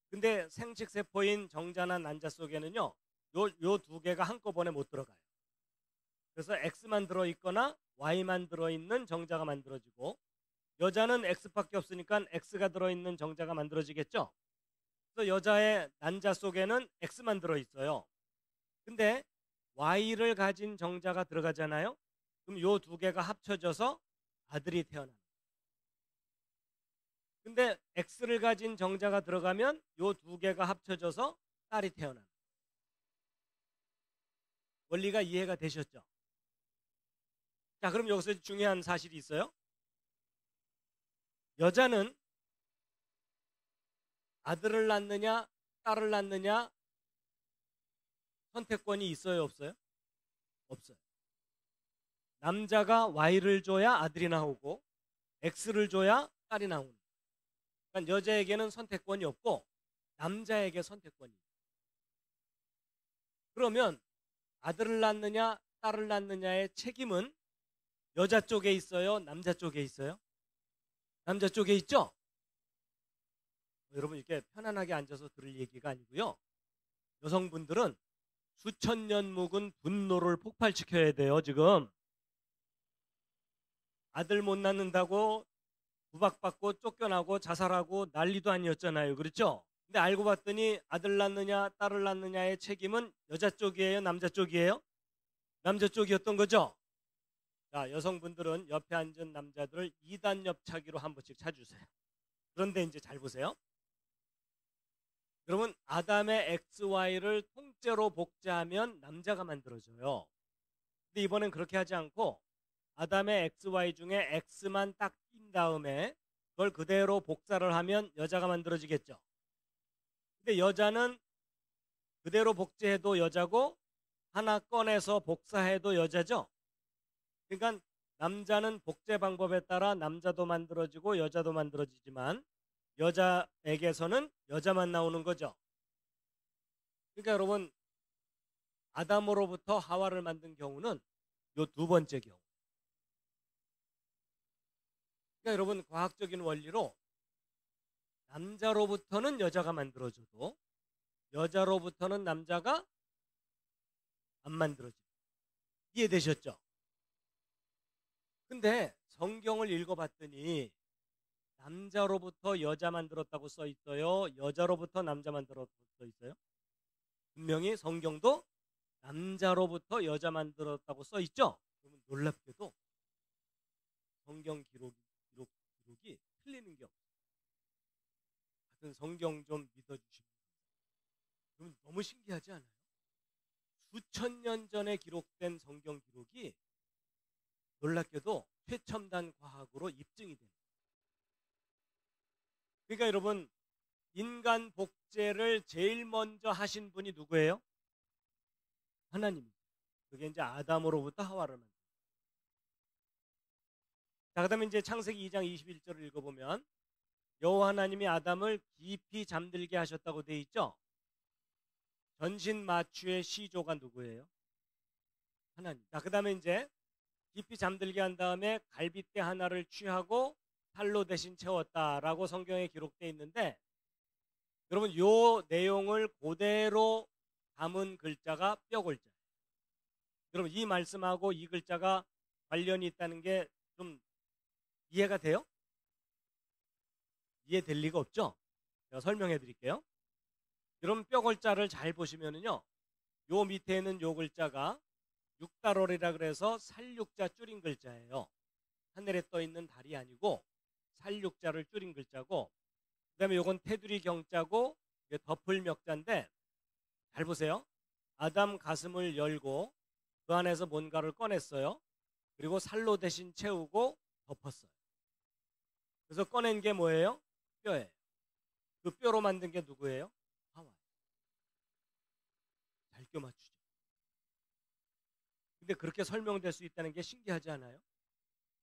근데 생식세포인 정자나 난자 속에는요, 요 두 개가 한꺼번에 못 들어가요. 그래서 X만 들어있거나 Y만 들어있는 정자가 만들어지고 여자는 X밖에 없으니까 X가 들어있는 정자가 만들어지겠죠. 그래서 여자의 난자 속에는 X만 들어있어요. 근데 Y를 가진 정자가 들어가잖아요. 그럼 요 두 개가 합쳐져서 아들이 태어납니다. 근데 X를 가진 정자가 들어가면 요 두 개가 합쳐져서 딸이 태어납니다. 원리가 이해가 되셨죠? 자, 그럼 여기서 중요한 사실이 있어요. 여자는 아들을 낳느냐 딸을 낳느냐 선택권이 있어요 없어요? 없어요. 남자가 Y를 줘야 아들이 나오고 X를 줘야 딸이 나오는 거예요. 그러니까 여자에게는 선택권이 없고 남자에게 선택권이 있어요. 그러면 아들을 낳느냐 딸을 낳느냐의 책임은 여자 쪽에 있어요? 남자 쪽에 있어요? 남자 쪽에 있죠? 여러분 이렇게 편안하게 앉아서 들을 얘기가 아니고요. 여성분들은 수천 년 묵은 분노를 폭발시켜야 돼요. 지금 아들 못 낳는다고 구박받고 쫓겨나고 자살하고 난리도 아니었잖아요. 그렇죠? 근데 알고 봤더니 아들 낳느냐 딸을 낳느냐의 책임은 여자 쪽이에요? 남자 쪽이에요? 남자 쪽이었던 거죠? 자, 여성분들은 옆에 앉은 남자들을 2단 옆차기로 한 번씩 차주세요. 그런데 이제 잘 보세요. 여러분 아담의 XY를 통째로 복제하면 남자가 만들어져요. 근데 이번엔 그렇게 하지 않고 아담의 XY 중에 X만 딱 띈 다음에 그걸 그대로 복사를 하면 여자가 만들어지겠죠. 근데 여자는 그대로 복제해도 여자고 하나 꺼내서 복사해도 여자죠. 그러니까 남자는 복제 방법에 따라 남자도 만들어지고 여자도 만들어지지만 여자에게서는 여자만 나오는 거죠. 그러니까 여러분 아담으로부터 하와를 만든 경우는 요 두 번째 경우. 그러니까 여러분 과학적인 원리로 남자로부터는 여자가 만들어져도 여자로부터는 남자가 안 만들어져요. 이해되셨죠? 근데 성경을 읽어봤더니 남자로부터 여자 만들었다고 써 있어요? 여자로부터 남자 만들었다고 써 있어요? 분명히 성경도 남자로부터 여자 만들었다고 써 있죠? 그러면 놀랍게도 성경 기록이 틀리는 게 없어요. 하여튼 성경 좀 믿어주시면 그럼 너무 신기하지 않아요? 수천 년 전에 기록된 성경 기록이 놀랍게도 최첨단 과학으로 입증이 됩니다. 그러니까 여러분 인간 복제를 제일 먼저 하신 분이 누구예요? 하나님입니다. 그게 이제 아담으로부터 하와를 만듭니다. 자, 그다음에 이제 창세기 2장 21절을 읽어보면 여호와 하나님이 아담을 깊이 잠들게 하셨다고 돼 있죠. 전신 마취의 시조가 누구예요? 하나님. 자, 그다음에 이제 깊이 잠들게 한 다음에 갈빗대 하나를 취하고 살로 대신 채웠다라고 성경에 기록되어 있는데, 여러분 요 내용을 그대로 담은 글자가 뼈 글자예요. 여러분 이 말씀하고 이 글자가 관련이 있다는 게 좀 이해가 돼요? 이해될 리가 없죠? 제가 설명해 드릴게요. 여러분 뼈 글자를 잘 보시면은요, 요 밑에 있는 요 글자가 육달월이라 그래서 살육자 줄인 글자예요. 하늘에 떠 있는 달이 아니고 살육자를 줄인 글자고, 그다음에 요건 테두리 경자고 이게 덮을 명자인데, 잘 보세요. 아담 가슴을 열고 그 안에서 뭔가를 꺼냈어요. 그리고 살로 대신 채우고 덮었어요. 그래서 꺼낸 게 뭐예요? 뼈예요. 그 뼈로 만든 게 누구예요? 하와. 잘 껴 맞추죠. 근데 그렇게 설명될 수 있다는 게 신기하지 않아요?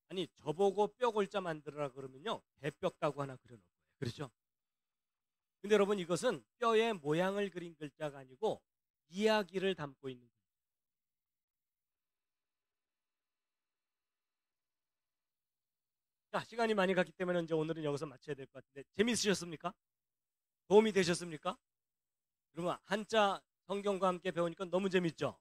아니, 저보고 뼈 골자 만들어라 그러면요, 대뼈가구 하나 그려놓을 거예요. 그렇죠? 근데 여러분 이것은 뼈의 모양을 그린 글자가 아니고 이야기를 담고 있는 글자. 자, 시간이 많이 갔기 때문에 이제 오늘은 여기서 마쳐야 될 것 같은데, 재미있으셨습니까? 도움이 되셨습니까? 여러분 한자 성경과 함께 배우니까 너무 재밌죠?